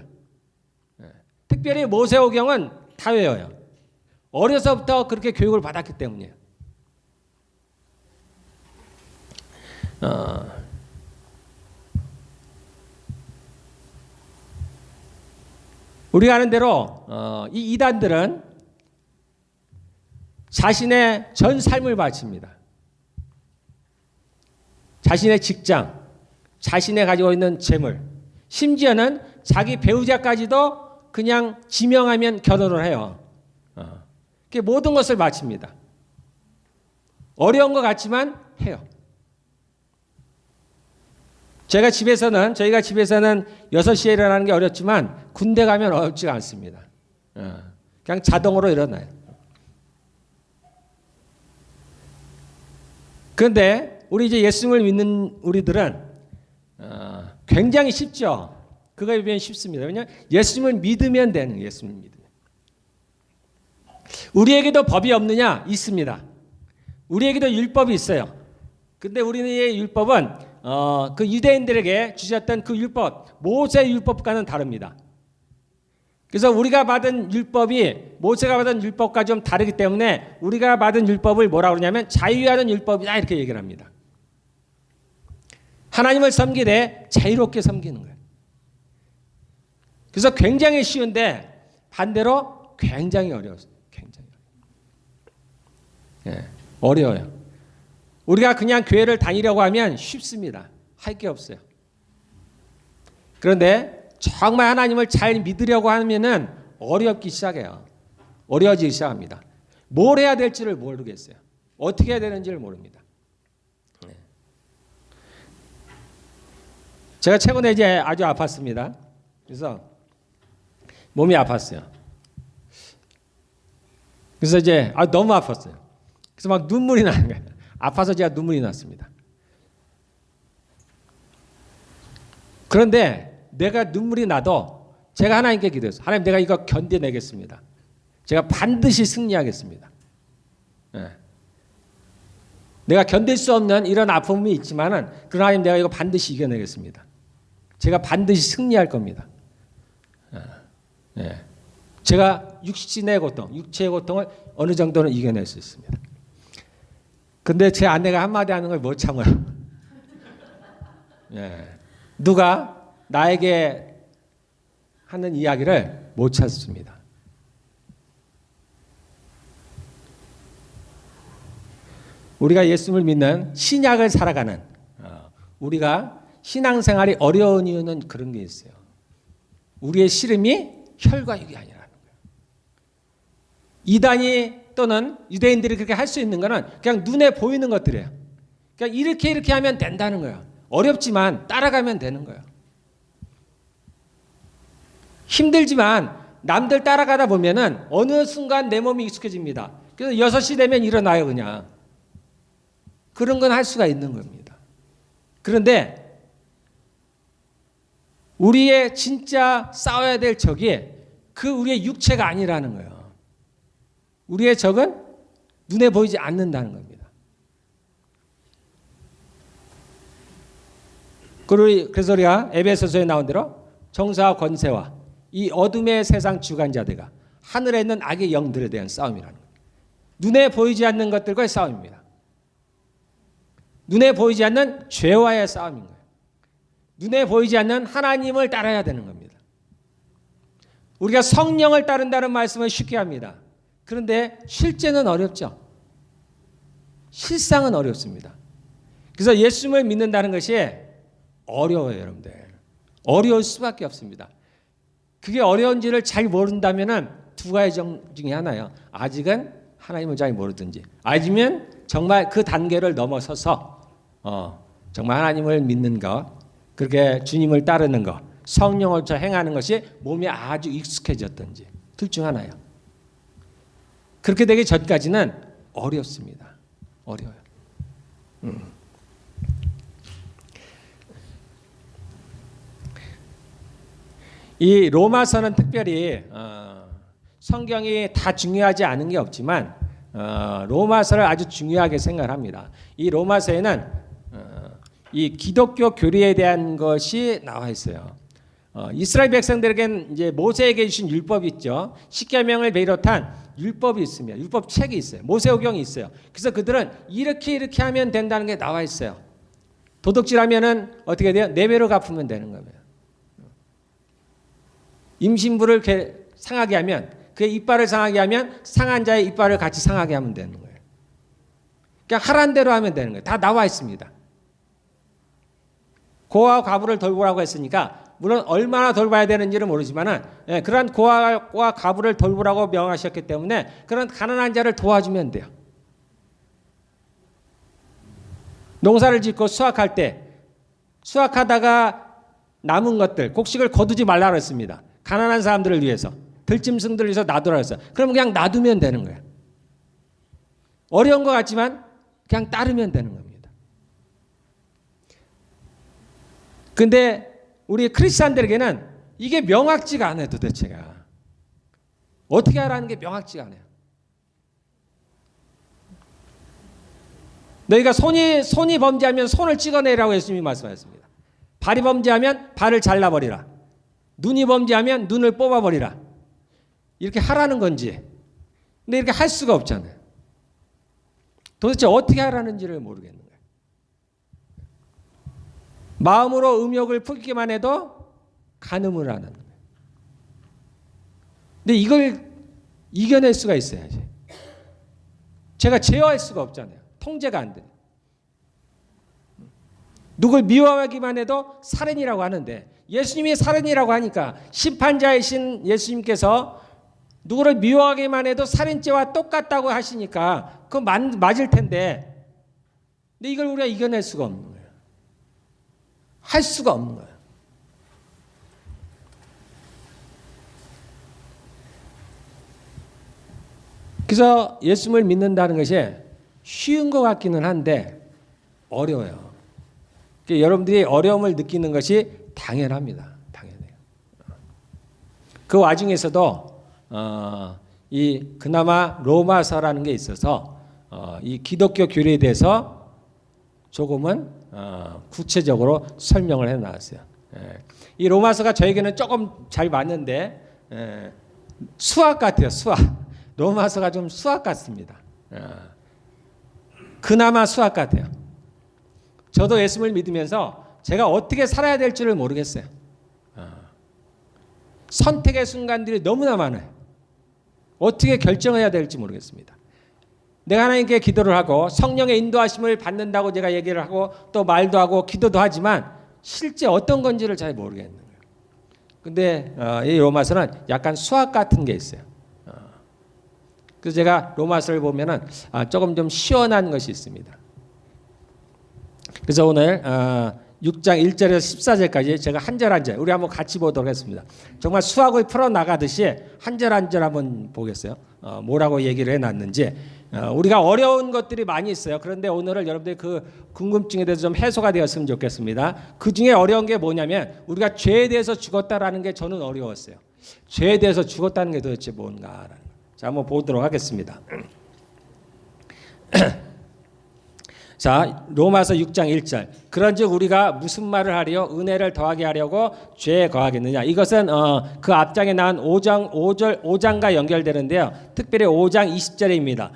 특별히 모세오경은 다 외워요. 어려서부터 그렇게 교육을 받았기 때문이에요. 우리가 아는 대로 이 이단들은 자신의 전 삶을 바칩니다. 자신의 직장, 자신의 가지고 있는 재물, 심지어는 자기 배우자까지도 그냥 지명하면 결혼을 해요. 모든 것을 바칩니다. 어려운 것 같지만 해요. 저희가 집에서는 6시에 일어나는 게 어렵지만 군대 가면 어렵지가 않습니다. 그냥 자동으로 일어나요. 그런데 우리 이제 예수님을 믿는 우리들은 굉장히 쉽죠. 그거에 비하면 쉽습니다. 왜냐하면 예수님을 믿으면 되는, 예수님을 믿으면. 우리에게도 법이 없느냐? 있습니다. 우리에게도 율법이 있어요. 근데 우리의 율법은 그 유대인들에게 주셨던 그 율법, 모세 율법과는 다릅니다. 그래서 우리가 받은 율법이 모세가 받은 율법과 좀 다르기 때문에 우리가 받은 율법을 뭐라고 그러냐면 자유하는 율법이다 이렇게 얘기를 합니다. 하나님을 섬기되 자유롭게 섬기는 거예요. 그래서 굉장히 쉬운데 반대로 굉장히 어려웠어요. 굉장히 어려워요. 우리가 그냥 교회를 다니려고 하면 쉽습니다. 할 게 없어요. 그런데 정말 하나님을 잘 믿으려고 하면은 어렵기 시작해요. 어려워지기 시작합니다. 뭘 해야 될지를 모르겠어요. 어떻게 해야 되는지를 모릅니다. 제가 최근에 이제 아주 아팠습니다. 그래서 몸이 아팠어요. 그래서 이제 너무 아팠어요. 그래서 막 눈물이 나는 거예요. 아파서 제가 눈물이 났습니다. 그런데 내가 눈물이 나도 제가 하나님께 기도했어요. 하나님, 내가 이거 견뎌내겠습니다. 제가 반드시 승리하겠습니다. 내가 견딜 수 없는 이런 아픔이 있지만은 그러나 하나님, 내가 이거 반드시 이겨내겠습니다. 제가 반드시 승리할 겁니다. 제가 육신의 고통, 육체의 고통을 어느 정도는 이겨낼 수 있습니다. 근데 제 아내가 한마디 하는 걸 못 참아요. 누가 나에게 하는 이야기를 못 참습니다. 우리가 예수를 믿는 신약을 살아가는 우리가 신앙생활이 어려운 이유는 그런 게 있어요. 우리의 씨름이 혈과 육이 아니라는 거예요. 이단이 또는 유대인들이 그렇게 할 수 있는 거는 그냥 눈에 보이는 것들이에요. 그냥 이렇게 하면 된다는 거예요. 어렵지만 따라가면 되는 거예요. 힘들지만 남들 따라가다 보면은 어느 순간 내 몸이 익숙해집니다. 그래서 6시 되면 일어나요, 그냥. 그런 건 할 수가 있는 겁니다. 그런데 우리의 진짜 싸워야 될 적이 그 우리의 육체가 아니라는 거예요. 우리의 적은 눈에 보이지 않는다는 겁니다. 그래서 우리가 에베소서에 나온 대로 정사와 권세와 이 어둠의 세상 주관자들과 하늘에 있는 악의 영들에 대한 싸움이라는 거예요. 눈에 보이지 않는 것들과의 싸움입니다. 눈에 보이지 않는 죄와의 싸움인 거예요. 눈에 보이지 않는 하나님을 따라야 되는 겁니다. 우리가 성령을 따른다는 말씀을 쉽게 합니다. 그런데 실제는 어렵죠. 실상은 어렵습니다. 그래서 예수님을 믿는다는 것이 어려워요, 여러분들. 어려울 수밖에 없습니다. 그게 어려운지를 잘 모른다면은 두 가지 중에 하나예요. 아직은 하나님을 잘 모르든지, 아니면 정말 그 단계를 넘어서서 정말 하나님을 믿는 것, 그렇게 주님을 따르는 것, 성령을 행하는 것이 몸에 아주 익숙해졌든지, 둘 중 하나예요. 그렇게 되기 전까지는 어렵습니다. 어려워요. 이 로마서는 특별히 성경이 다 중요하지 않은 게 없지만 로마서를 아주 중요하게 생각합니다. 이 로마서에는 이 기독교 교리에 대한 것이 나와 있어요. 이스라엘 백성들에겐 이제 모세에게 주신 율법이 있죠. 십계명을 비롯한 율법이 있습니다. 율법 책이 있어요. 모세오경이 있어요. 그래서 그들은 이렇게 하면 된다는 게 나와 있어요. 도둑질하면은 어떻게 돼요? 4배로 갚으면 되는 거예요. 임신부를 상하게 하면, 그의 이빨을 상하게 하면 상한 자의 이빨을 같이 상하게 하면 되는 거예요. 그냥 하란 대로 하면 되는 거예요. 다 나와 있습니다. 고아와 과부를 돌보라고 했으니까 물론 얼마나 돌봐야 되는지는 모르지만은 그런 고아와 과부를 돌보라고 명하셨기 때문에 그런 가난한 자를 도와주면 돼요. 농사를 짓고 수확할 때 수확하다가 남은 것들 곡식을 거두지 말라 그랬습니다. 가난한 사람들을 위해서, 들짐승들을 위해서 놔두라 그랬어요. 그럼 그냥 놔두면 되는 거예요. 어려운 것 같지만 그냥 따르면 되는 겁니다. 근데 우리 크리스찬들에게는 이게 명확지가 않아요. 도대체가 어떻게 하라는 게 명확지가 않아요. 너희가 손이 범죄하면 손을 찍어내라고 예수님이 말씀하셨습니다. 발이 범죄하면 발을 잘라버리라. 눈이 범죄하면 눈을 뽑아버리라. 이렇게 하라는 건지. 근데 이렇게 할 수가 없잖아요. 도대체 어떻게 하라는지를 모르겠는 거예요. 마음으로 음욕을 품기만 해도 간음을 하는 거예요. 근데 이걸 이겨낼 수가 있어야지. 제가 제어할 수가 없잖아요. 통제가 안 돼요. 누굴 미워하기만 해도 살인이라고 하는데 예수님이 살인이라고 하니까 심판자이신 예수님께서 누구를 미워하기만 해도 살인죄와 똑같다고 하시니까 그건 맞을 텐데 근데 이걸 우리가 이겨낼 수가 없는 거예요. 할 수가 없는 거예요. 그래서 예수님을 믿는다는 것이 쉬운 것 같기는 한데 어려워요. 여러분들이 어려움을 느끼는 것이 당연합니다. 당연해요. 그 와중에서도 그나마 로마서라는 게 있어서 이 기독교 교리에 대해서 조금은 구체적으로 설명을 해놨어요. 이 로마서가 저에게는 조금 잘 맞는데 수학 같아요. 수학. 로마서가 좀 수학 같습니다. 그나마 수학 같아요. 저도 예수님을 믿으면서 제가 어떻게 살아야 될지를 모르겠어요. 선택의 순간들이 너무나 많아요. 어떻게 결정해야 될지 모르겠습니다. 내가 하나님께 기도를 하고 성령의 인도하심을 받는다고 제가 얘기를 하고 또 말도 하고 기도도 하지만 실제 어떤 건지를 잘 모르겠는 거예요. 근데 이 로마서는 약간 수학 같은 게 있어요. 그래서 제가 로마서를 보면은 조금 좀 시원한 것이 있습니다. 그래서 오늘 6장 1절에서 14절까지 제가 한 절 한 절 우리 한번 같이 보도록 하겠습니다. 정말 수학을 풀어나가듯이 한 절 한 절 한번 보겠어요. 뭐라고 얘기를 해놨는지. 우리가 어려운 것들이 많이 있어요. 그런데 오늘은 여러분들 그 궁금증에 대해서 좀 해소가 되었으면 좋겠습니다. 그 중에 어려운 게 뭐냐면 우리가 죄에 대해서 죽었다라는 게 저는 어려웠어요. 죄에 대해서 죽었다는 게 도대체 뭔가라는 거. 자, 한번 보도록 하겠습니다. 자, 로마서 6장 1절. 그런즉 우리가 무슨 말을 하려 은혜를 더하게 하려고 죄에 거하겠느냐. 이것은 그 앞장에 나온 5장과 연결되는데요. 특별히 5장 20절입니다.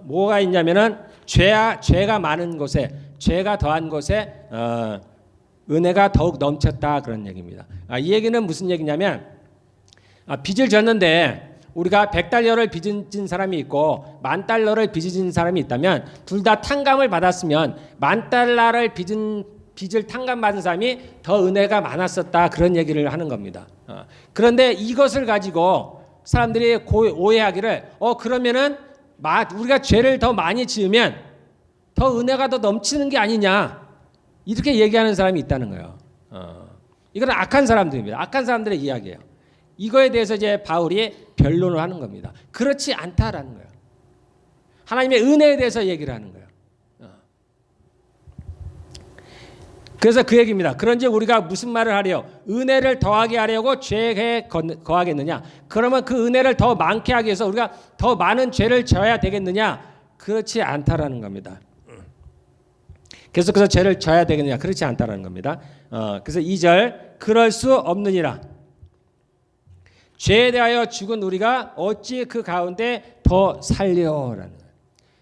뭐가 있냐면은 죄가 많은 곳에 죄가 더한 곳에 은혜가 더욱 넘쳤다 그런 얘기입니다. 이 얘기는 무슨 얘기냐면 빚을 졌는데 우리가 100달러를 빚진 사람이 있고 10,000달러를 빚진 사람이 있다면 둘 다 탕감을 받았으면 10,000달러를 빚을 탕감받은 사람이 더 은혜가 많았었다 그런 얘기를 하는 겁니다. 그런데 이것을 가지고 사람들이 오해하기를 그러면은 우리가 죄를 더 많이 지으면 더 은혜가 더 넘치는 게 아니냐 이렇게 얘기하는 사람이 있다는 거예요. 이건 악한 사람들입니다. 악한 사람들의 이야기예요. 이거에 대해서 이제 바울이 변론을 하는 겁니다. 그렇지 않다라는 거예요. 하나님의 은혜에 대해서 얘기를 하는 거예요. 그래서 그 얘기입니다. 그런즉 우리가 무슨 말을 하려? 은혜를 더하게 하려고 죄에 거하겠느냐? 그러면 그 은혜를 더 많게 하기 위해서 우리가 더 많은 죄를 져야 되겠느냐? 그렇지 않다라는 겁니다. 계속해서 죄를 져야 되겠느냐? 그렇지 않다라는 겁니다. 그래서 2절 그럴 수 없느니라. 죄에 대하여 죽은 우리가 어찌 그 가운데 더 살려라는 거예요.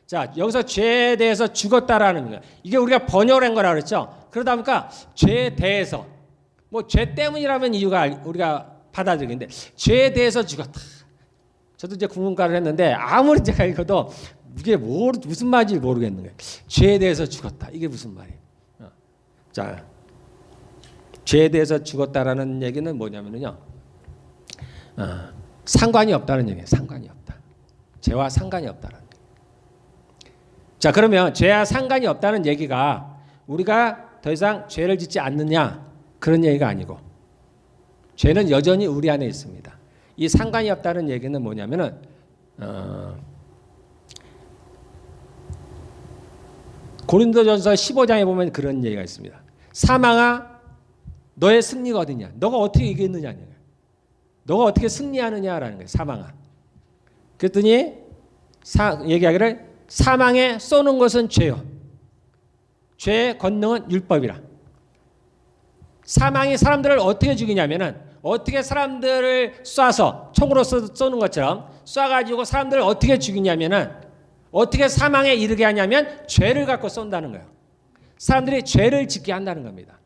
자, 여기서 죄에 대해서 죽었다라는 거예요. 이게 우리가 번역한 거라 그랬죠. 그러다 보니까 죄에 대해서 뭐 죄 때문이라면 이유가 우리가 받아들이는데 죄에 대해서 죽었다. 저도 이제 국문과를 했는데 아무리 제가 읽어도 이게 무슨 말인지 모르겠는 거예요. 죄에 대해서 죽었다. 이게 무슨 말이에요? 자, 죄에 대해서 죽었다라는 얘기는 뭐냐면요. 상관이 없다는 얘기예요. 상관이 없다. 죄와 상관이 없다는 얘기. 자, 그러면 죄와 상관이 없다는 얘기가 우리가 더 이상 죄를 짓지 않느냐 그런 얘기가 아니고 죄는 여전히 우리 안에 있습니다. 이 상관이 없다는 얘기는 뭐냐면은 고린도전서 15장에 보면 그런 얘기가 있습니다. 사망아 너의 승리가 어디냐? 너가 어떻게 이겼느냐? 너가 어떻게 승리하느냐라는 거예요. 사망아. 그랬더니 얘기하기를 사망에 쏘는 것은 죄요. 죄의 권능은 율법이라. 사망이 사람들을 어떻게 죽이냐면은 어떻게 사람들을 쏴서 총으로 쏘는 것처럼 쏴가지고 사람들을 어떻게 죽이냐면은 어떻게 사망에 이르게 하냐면 죄를 갖고 쏜다는 거예요. 사람들이 죄를 짓게 한다는 겁니다.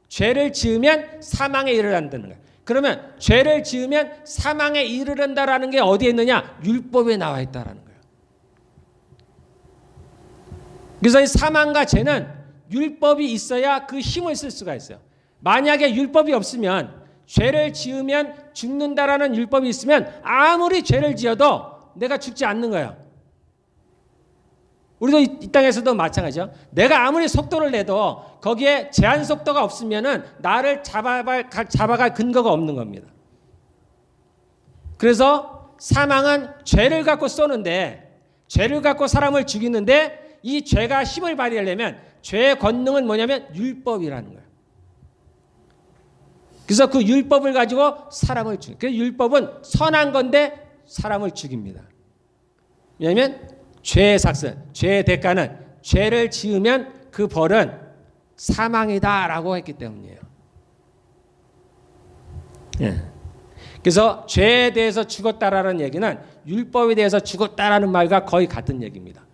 죄를 지으면 사망에 이르는다는 거예요. 그러면 죄를 지으면 사망에 이르는다라는 게 어디에 있느냐? 율법에 나와 있다라는 거예요. 그래서 이 사망과 죄는 율법이 있어야 그 힘을 쓸 수가 있어요. 만약에 율법이 없으면 죄를 지으면 죽는다라는 율법이 있으면 아무리 죄를 지어도 내가 죽지 않는 거예요. 우리도 이 땅에서도 마찬가지죠. 내가 아무리 속도를 내도 거기에 제한 속도가 없으면은 나를 잡아갈 근거가 없는 겁니다. 그래서 사망은 죄를 갖고 쏘는데, 죄를 갖고 사람을 죽이는데, 이 죄가 힘을 발휘하려면 죄의 권능은 뭐냐면 율법이라는 거예요. 그래서 그 율법을 가지고 사람을 죽여요. 그래서 율법은 선한 건데 사람을 죽입니다. 왜냐하면 죄의 삭슬, 죄의 대가는 죄를 지으면 그 벌은 사망이다라고 했기 때문이에요. 예. 그래서 죄에 대해서 죽었다라는 얘기는 율법에 대해서 죽었다라는 말과 거의 같은 얘기입니다.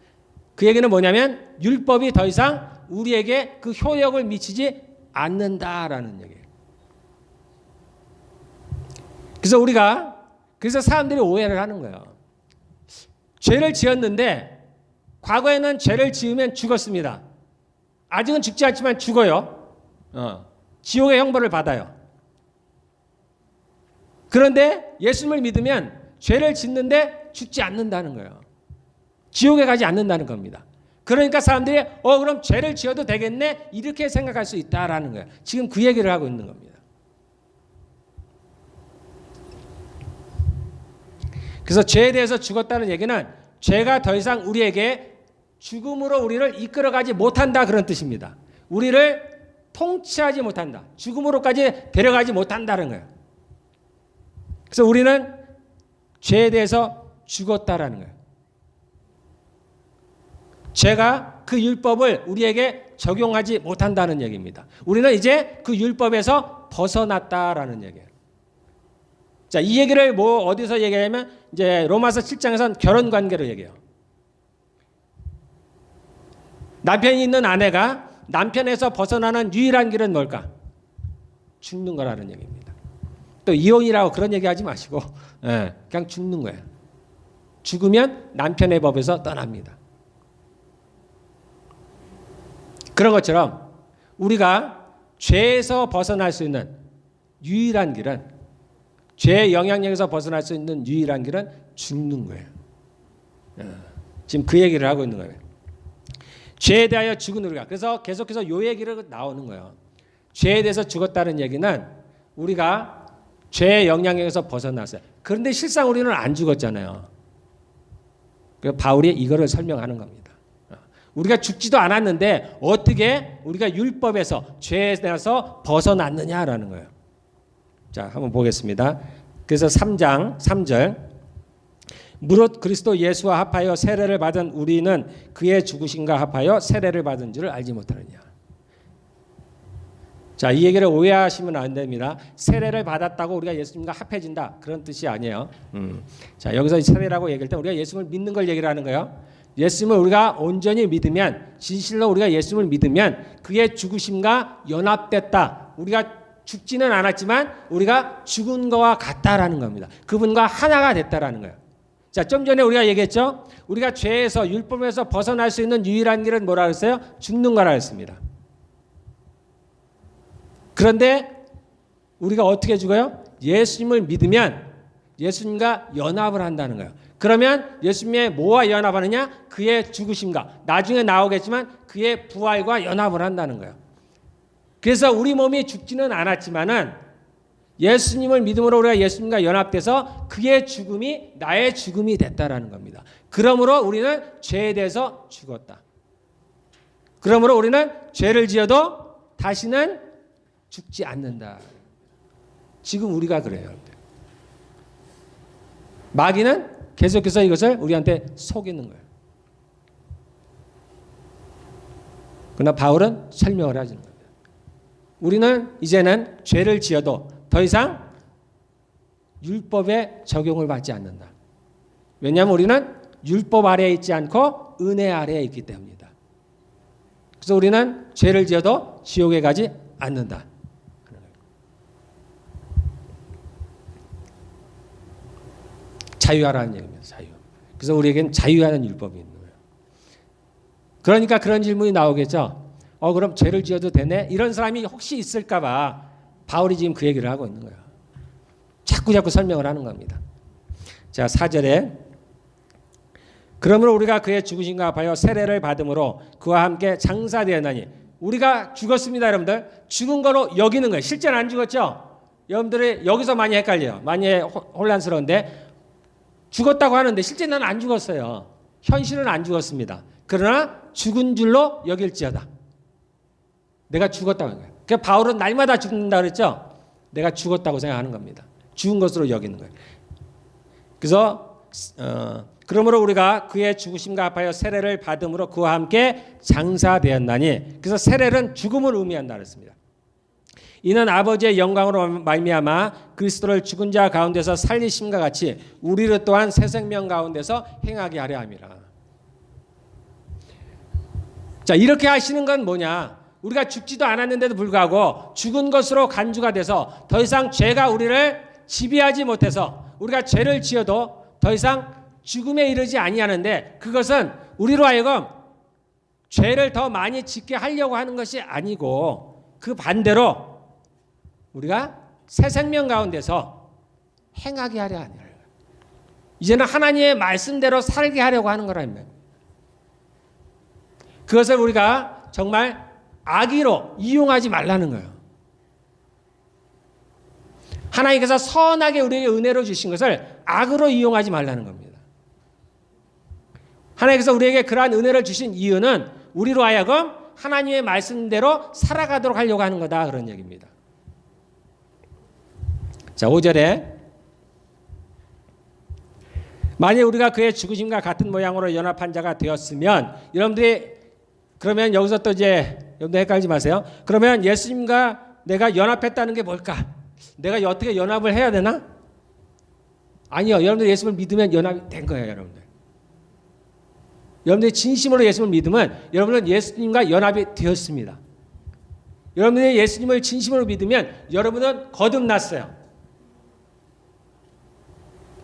그 얘기는 뭐냐면 율법이 더 이상 우리에게 그 효력을 미치지 않는다라는 얘기예요. 그래서 사람들이 오해를 하는 거예요. 죄를 지었는데 과거에는 죄를 지으면 죽었습니다. 아직은 죽지 않지만 죽어요. 지옥의 형벌을 받아요. 그런데 예수님을 믿으면 죄를 짓는데 죽지 않는다는 거예요. 지옥에 가지 않는다는 겁니다. 그러니까 사람들이 그럼 죄를 지어도 되겠네 이렇게 생각할 수 있다라는 거예요. 지금 그 얘기를 하고 있는 겁니다. 그래서 죄에 대해서 죽었다는 얘기는 죄가 더 이상 우리에게 죽음으로 우리를 이끌어가지 못한다 그런 뜻입니다. 우리를 통치하지 못한다. 죽음으로까지 데려가지 못한다는 거예요. 그래서 우리는 죄에 대해서 죽었다라는 거예요. 죄가 그 율법을 우리에게 적용하지 못한다는 얘기입니다. 우리는 이제 그 율법에서 벗어났다라는 얘기예요. 자, 이 얘기를 어디서 얘기하냐면 이제 로마서 7장에서는 결혼 관계로 얘기해요. 남편이 있는 아내가 남편에서 벗어나는 유일한 길은 뭘까? 죽는 거라는 얘기입니다. 또 이혼이라고 그런 얘기 하지 마시고 그냥 죽는 거예요. 죽으면 남편의 법에서 떠납니다. 그런 것처럼 우리가 죄에서 벗어날 수 있는 유일한 길은 죄의 영향력에서 벗어날 수 있는 유일한 길은 죽는 거예요. 지금 그 얘기를 하고 있는 거예요. 죄에 대하여 죽은 우리가. 그래서 계속해서 이 얘기를 나오는 거예요. 죄에 대해서 죽었다는 얘기는 우리가 죄의 영향력에서 벗어났어요. 그런데 실상 우리는 안 죽었잖아요. 그래서 바울이 이거를 설명하는 겁니다. 우리가 죽지도 않았는데 어떻게 우리가 율법에서 죄에 대해서 벗어났느냐라는 거예요. 자, 한번 보겠습니다. 그래서 3장 3절 무릇 그리스도 예수와 합하여 세례를 받은 우리는 그의 죽으심과 합하여 세례를 받은 줄을 알지 못하느냐. 자, 이 얘기를 오해하시면 안 됩니다. 세례를 받았다고 우리가 예수님과 합해진다 그런 뜻이 아니에요. 자, 여기서 세례라고 얘기할 때 우리가 예수님을 믿는 걸 얘기를 하는 거예요. 예수님을 우리가 온전히 믿으면 진실로 우리가 예수님을 믿으면 그의 죽으심과 연합됐다. 우리가 죽지는 않았지만 우리가 죽은 거와 같다라는 겁니다. 그분과 하나가 됐다라는 거예요. 자, 좀 전에 우리가 얘기했죠. 우리가 죄에서 율법에서 벗어날 수 있는 유일한 길은 뭐라 그랬어요? 죽는 거라 했습니다. 그런데 우리가 어떻게 죽어요? 예수님을 믿으면 예수님과 연합을 한다는 거예요. 그러면 예수님의 뭐와 연합하느냐? 그의 죽으심과 나중에 나오겠지만 그의 부활과 연합을 한다는 거예요. 그래서 우리 몸이 죽지는 않았지만은 예수님을 믿음으로 우리가 예수님과 연합돼서 그의 죽음이 나의 죽음이 됐다라는 겁니다. 그러므로 우리는 죄에 대해서 죽었다. 그러므로 우리는 죄를 지어도 다시는 죽지 않는다. 지금 우리가 그래요. 마귀는 계속해서 이것을 우리한테 속이는 거예요. 그러나 바울은 설명을 하는 겁니다. 우리는 이제는 죄를 지어도 더 이상 율법의 적용을 받지 않는다. 왜냐하면 우리는 율법 아래에 있지 않고 은혜 아래에 있기 때문이다. 그래서 우리는 죄를 지어도 지옥에 가지 않는다. 자유하라는 얘기입니다. 자유. 그래서 우리에겐 자유하는 율법이 있는 거예요. 그러니까 그런 질문이 나오겠죠. 그럼 죄를 지어도 되네? 이런 사람이 혹시 있을까 봐 바울이 지금 그 얘기를 하고 있는 거예요. 자꾸 설명을 하는 겁니다. 자, 4절에 그러므로 우리가 그의 죽으심과 합하여 세례를 받음으로 그와 함께 장사되었나니 우리가 죽었습니다. 여러분들 죽은 거로 여기는 거예요. 실제는 안 죽었죠. 여러분들이 여기서 많이 헷갈려요. 많이 혼란스러운데 죽었다고 하는데 실제 나는 안 죽었어요. 현실은 안 죽었습니다. 그러나 죽은 줄로 여길지어다. 내가 죽었다고 하는 거예요. 그러니까 바울은 날마다 죽는다 그랬죠. 내가 죽었다고 생각하는 겁니다. 죽은 것으로 여기는 거예요. 그래서 그러므로 우리가 그의 죽으심과 합하여 세례를 받음으로 그와 함께 장사되었나니 그래서 세례는 죽음을 의미한다 그랬습니다. 이는 아버지의 영광으로 말미암아 그리스도를 죽은 자 가운데서 살리심과 같이 우리를 또한 새 생명 가운데서 행하게 하려 함이라. 자, 이렇게 하시는 건 뭐냐? 우리가 죽지도 않았는데도 불구하고 죽은 것으로 간주가 돼서 더 이상 죄가 우리를 지배하지 못해서 우리가 죄를 지어도 더 이상 죽음에 이르지 아니하는데 그것은 우리로 하여금 죄를 더 많이 짓게 하려고 하는 것이 아니고 그 반대로 우리가 새 생명 가운데서 행하게 하려 하는 거예요. 이제는 하나님의 말씀대로 살게 하려고 하는 거라면 그것을 우리가 정말 악의로 이용하지 말라는 거예요. 하나님께서 선하게 우리에게 은혜로 주신 것을 악으로 이용하지 말라는 겁니다. 하나님께서 우리에게 그러한 은혜를 주신 이유는 우리로 하여금 하나님의 말씀대로 살아가도록 하려고 하는 거다 그런 얘기입니다. 자, 5절에 만일 우리가 그의 죽으심과 같은 모양으로 연합한 자가 되었으면 여러분들이 그러면 여기서 또 이제 여러분들 헷갈리지 마세요. 그러면 예수님과 내가 연합했다는 게 뭘까? 내가 어떻게 연합을 해야 되나? 아니요. 여러분들 예수님을 믿으면 연합이 된 거예요. 여러분들이 진심으로 예수님을 믿으면 여러분은 예수님과 연합이 되었습니다. 여러분들이 예수님을 진심으로 믿으면 여러분은 거듭났어요.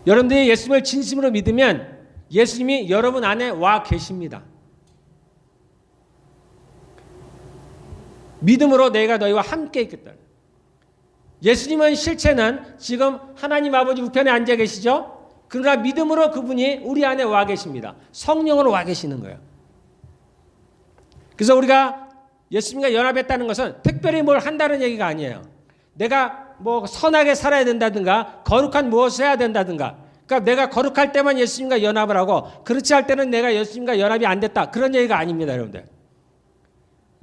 여러분들이 예수님을 진심으로 믿으면 예수님이 여러분 안에 와 계십니다. 믿음으로 내가 너희와 함께 있겠다. 예수님은 실체는 지금 하나님 아버지 우편에 앉아 계시죠? 그러나 믿음으로 그분이 우리 안에 와 계십니다. 성령으로 와 계시는 거예요. 그래서 우리가 예수님과 연합했다는 것은 특별히 뭘 한다는 얘기가 아니에요. 내가 뭐 선하게 살아야 된다든가 거룩한 무엇을 해야 된다든가 그러니까 내가 거룩할 때만 예수님과 연합을 하고 그렇지 할 때는 내가 예수님과 연합이 안 됐다. 그런 얘기가 아닙니다.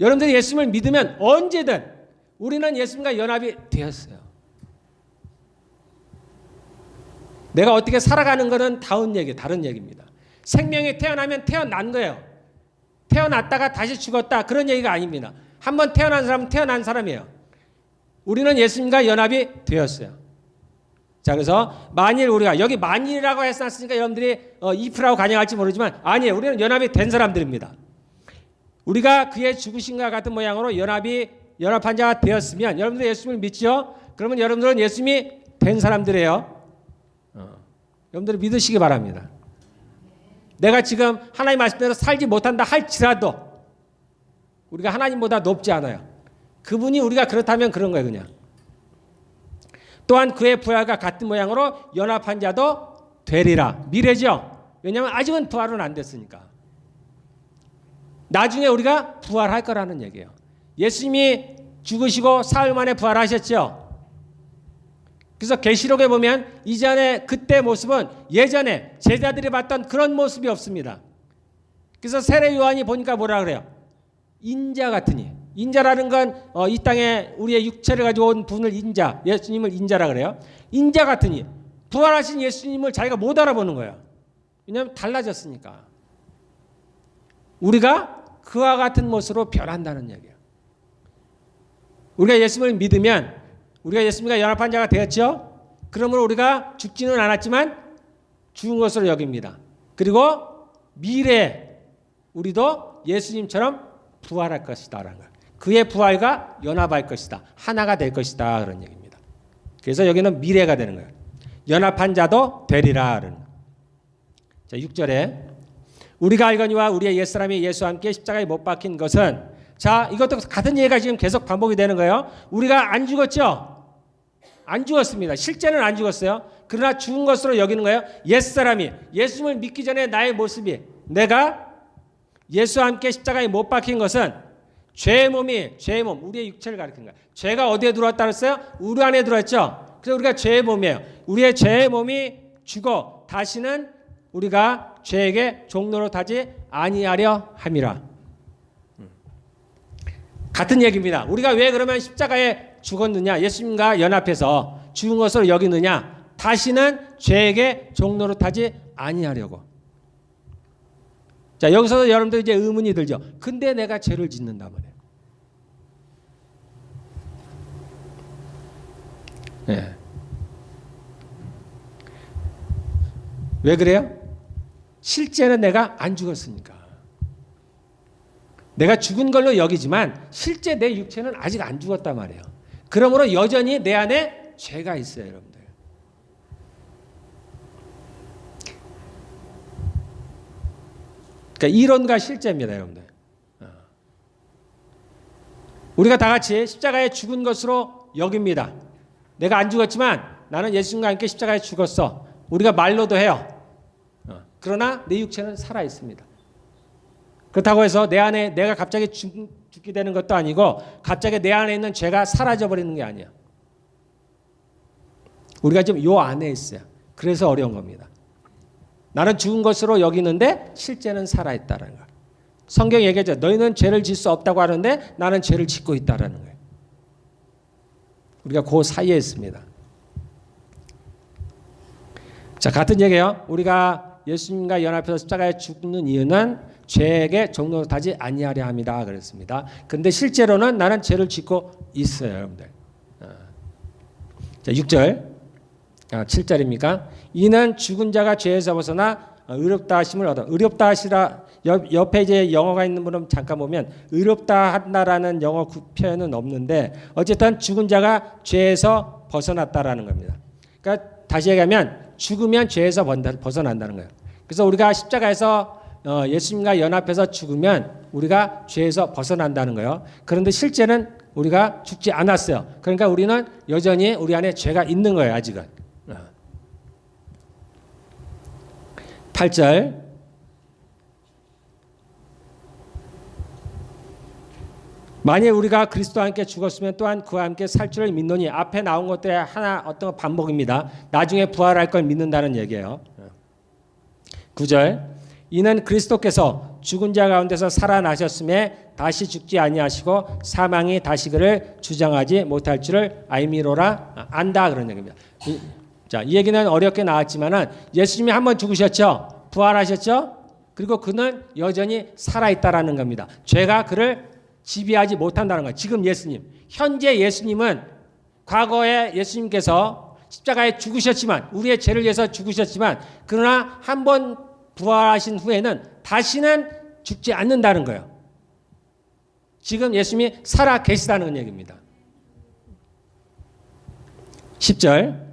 여러분들이 예수님을 믿으면 언제든 우리는 예수님과 연합이 되었어요. 내가 어떻게 살아가는 것은 다른 얘기입니다. 생명이 태어나면 태어난 거예요. 태어났다가 다시 죽었다. 그런 얘기가 아닙니다. 한번 태어난 사람은 태어난 사람이에요. 우리는 예수님과 연합이 되었어요. 자, 그래서 만일 우리가 여기 만일이라고 했으니까 여러분들이 if라고 간영할지 모르지만 아니에요. 우리는 연합이 된 사람들입니다. 우리가 그의 죽으심과 같은 모양으로 연합한 자가 되었으면 여러분들 예수님을 믿죠? 그러면 여러분들은 예수님이 된 사람들이에요. 여러분들 믿으시기 바랍니다. 내가 지금 하나님 말씀대로 살지 못한다 할지라도 우리가 하나님보다 높지 않아요. 그분이 우리가 그렇다면 그런 거예요. 그냥. 또한 그의 부활과 같은 모양으로 연합한 자도 되리라. 미래죠. 왜냐하면 아직은 부활은 안 됐으니까. 나중에 우리가 부활할 거라는 얘기예요. 예수님이 죽으시고 사흘 만에 부활하셨죠. 그래서 계시록에 보면 이전에 그때 모습은 예전에 제자들이 봤던 그런 모습이 없습니다. 그래서 세례 요한이 보니까 뭐라 그래요? 인자 같으니. 인자라는 건 이 땅에 우리의 육체를 가지고 온 분을 인자, 예수님을 인자라 그래요. 인자 같으니 부활하신 예수님을 자기가 못 알아보는 거예요. 왜냐하면 달라졌으니까. 우리가 그와 같은 모습으로 변한다는 얘기예요. 우리가 예수님을 믿으면 우리가 예수님과 연합한 자가 되었죠. 그러므로 우리가 죽지는 않았지만 죽은 것으로 여깁니다. 그리고 미래에 우리도 예수님처럼 부활할 것이다라는 거예요. 그의 부활과 연합할 것이다. 하나가 될 것이다. 그런 얘기입니다. 그래서 여기는 미래가 되는 거예요. 연합한 자도 되리라. 그러는 거예요. 자, 6절에 우리가 알거니와 우리의 옛사람이 예수와 함께 십자가에 못 박힌 것은, 자, 이것도 같은 얘기가 지금 계속 반복이 되는 거예요. 우리가 안 죽었죠? 안 죽었습니다. 실제는 안 죽었어요. 그러나 죽은 것으로 여기는 거예요. 옛사람이, 예수님을 믿기 전에 나의 모습이, 내가 예수와 함께 십자가에 못 박힌 것은 죄의 몸, 우리의 육체를 가리키는 거예요. 죄가 어디에 들어왔다 그랬어요? 우리 안에 들어왔죠. 그래서 우리가 죄의 몸이에요. 우리의 죄의 몸이 죽어 다시는 우리가 죄에게 종로로 타지 아니하려 함이라. 같은 얘기입니다. 우리가 왜 그러면 십자가에 죽었느냐, 예수님과 연합해서 죽은 것으로 여기느냐, 다시는 죄에게 종로로 타지 아니하려고. 자, 여기서 여러분들 이제 의문이 들죠. 근데 내가 죄를 짓는다 말이에요. 네. 왜 그래요? 실제는 내가 안 죽었으니까. 내가 죽은 걸로 여기지만 실제 내 육체는 아직 안 죽었단 말이에요. 그러므로 여전히 내 안에 죄가 있어요, 여러분들. 그러니까 이론과 실제입니다, 여러분들. 우리가 다 같이 십자가에 죽은 것으로 여깁니다. 내가 안 죽었지만 나는 예수님과 함께 십자가에 죽었어. 우리가 말로도 해요. 그러나 내 육체는 살아 있습니다. 그렇다고 해서 내 안에 내가 갑자기 죽게 되는 것도 아니고 갑자기 내 안에 있는 죄가 사라져 버리는 게 아니에요. 우리가 지금 요 안에 있어요. 그래서 어려운 겁니다. 나는 죽은 것으로 여기는데 실제는 살아있다는 거예요. 성경이 얘기하죠. 너희는 죄를 짓을 수 없다고 하는데 나는 죄를 짓고 있다는 거예요. 우리가 그 사이에 있습니다. 자, 같은 얘기예요. 우리가 예수님과 연합해서 십자가에 죽는 이유는 죄에게 종로로 타지 아니하려 함이다 그랬습니다. 근데 실제로는 나는 죄를 짓고 있어요, 여러분들. 자, 6절, 7절입니까? 이는 죽은 자가 죄에서 벗어나 의롭다 하심을 얻어. 의롭다 하시라. 옆에 이제 영어가 있는 분은 잠깐 보면 의롭다 한다라는 영어 표현은 없는데 어쨌든 죽은 자가 죄에서 벗어났다라는 겁니다. 그러니까 다시 얘기하면 죽으면 죄에서 벗어난다는 거예요. 그래서 우리가 십자가에서 예수님과 연합해서 죽으면 우리가 죄에서 벗어난다는 거예요. 그런데 실제는 우리가 죽지 않았어요. 그러니까 우리는 여전히 우리 안에 죄가 있는 거예요, 아직은. 8절. 만일 우리가 그리스도와 함께 죽었으면 또한 그와 함께 살 줄을 믿노니, 앞에 나온 것들의 하나 어떤 반복입니다. 나중에 부활할 걸 믿는다는 얘기예요. 9절. 이는 그리스도께서 죽은 자 가운데서 살아나셨음에 다시 죽지 아니하시고 사망이 다시 그를 주장하지 못할 줄을 알미로라. 안다 그런 얘기입니다. 자, 이 얘기는 어렵게 나왔지만은 예수님이 한번 죽으셨죠. 부활하셨죠. 그리고 그는 여전히 살아있다라는 겁니다. 죄가 그를 지배하지 못한다는 거예요. 지금 예수님, 현재 예수님은 과거에 예수님께서 십자가에 죽으셨지만, 우리의 죄를 위해서 죽으셨지만, 그러나 한번 부활하신 후에는 다시는 죽지 않는다는 거예요. 지금 예수님이 살아 계시다는 얘기입니다. 10절.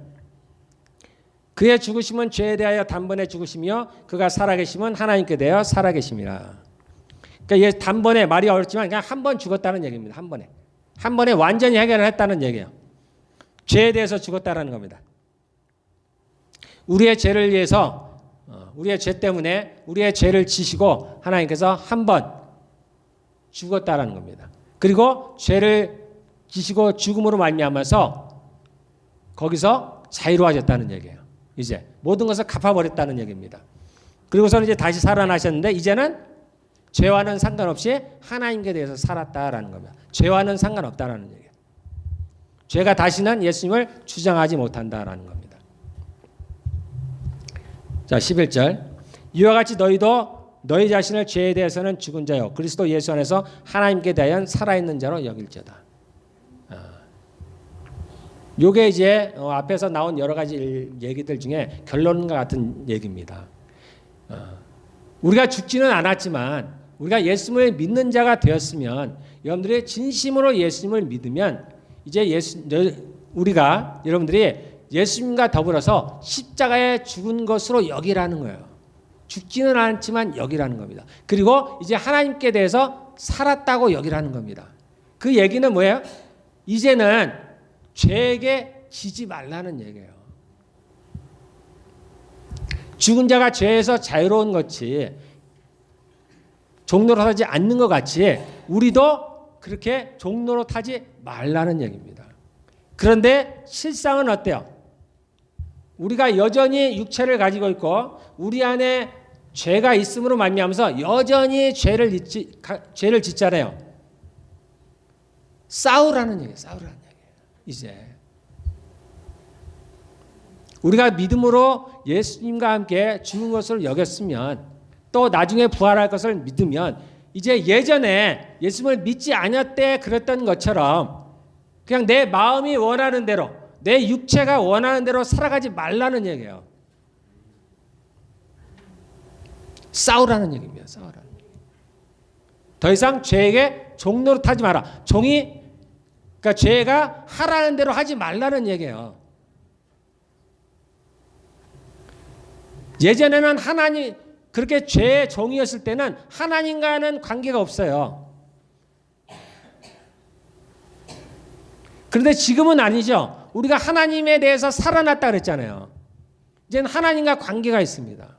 그의 죽으심은 죄에 대하여 단번에 죽으시며 그가 살아계심은 하나님께 대하여 살아계심이라. 그러니까 단번에, 말이 어렵지만 그냥 한 번 죽었다는 얘기입니다. 한 번에 완전히 해결을 했다는 얘기예요. 죄에 대해서 죽었다는 겁니다. 우리의 죄를 위해서, 우리의 죄 때문에 우리의 죄를 지시고 하나님께서 한 번 죽었다는 겁니다. 그리고 죄를 지시고 죽음으로 말미암아서 거기서 자유로워졌다는 얘기예요. 이제 모든 것을 갚아버렸다는 얘기입니다. 그리고서는 이제 다시 살아나셨는데 이제는 죄와는 상관없이 하나님께 대해서 살았다라는 겁니다. 죄와는 상관없다라는 얘기예요. 죄가 다시는 예수님을 주장하지 못한다라는 겁니다. 자, 11절. 이와 같이 너희도 너희 자신을 죄에 대해서는 죽은 자요 그리스도 예수 안에서 하나님께 대하여 살아있는 자로 여길지어다. 요게 이제 앞에서 나온 여러 가지 얘기들 중에 결론과 같은 얘기입니다. 우리가 죽지는 않았지만 우리가 예수님을 믿는 자가 되었으면 여러분들이 진심으로 예수님을 믿으면 이제 우리가 여러분들이 예수님과 더불어서 십자가에 죽은 것으로 여기라는 거예요. 죽지는 않지만 여기라는 겁니다. 그리고 이제 하나님께 대해서 살았다고 여기라는 겁니다. 그 얘기는 뭐예요? 이제는 죄에게 지지 말라는 얘기예요. 죽은 자가 죄에서 자유로운 것이 종로로 타지 않는 것 같이 우리도 그렇게 종로로 타지 말라는 얘기입니다. 그런데 실상은 어때요? 우리가 여전히 육체를 가지고 있고 우리 안에 죄가 있음으로 말미암아서 여전히 죄를 짓잖아요. 싸우라는 얘기예요. 이제 우리가 믿음으로 예수님과 함께 죽은 것을 여겼으면 또 나중에 부활할 것을 믿으면 이제 예전에 예수님을 믿지 않았대 그랬던 것처럼 그냥 내 마음이 원하는 대로 내 육체가 원하는 대로 살아가지 말라는 얘기예요. 싸우라는 얘기입니다. 싸우라는 얘기. 더 이상 죄에게 종로로 타지 마라. 그러니까 죄가 하라는 대로 하지 말라는 얘기예요. 예전에는 하나님 그렇게 죄의 종이었을 때는 하나님과는 관계가 없어요. 그런데 지금은 아니죠. 우리가 하나님에 대해서 살아났다 그랬잖아요. 이제는 하나님과 관계가 있습니다.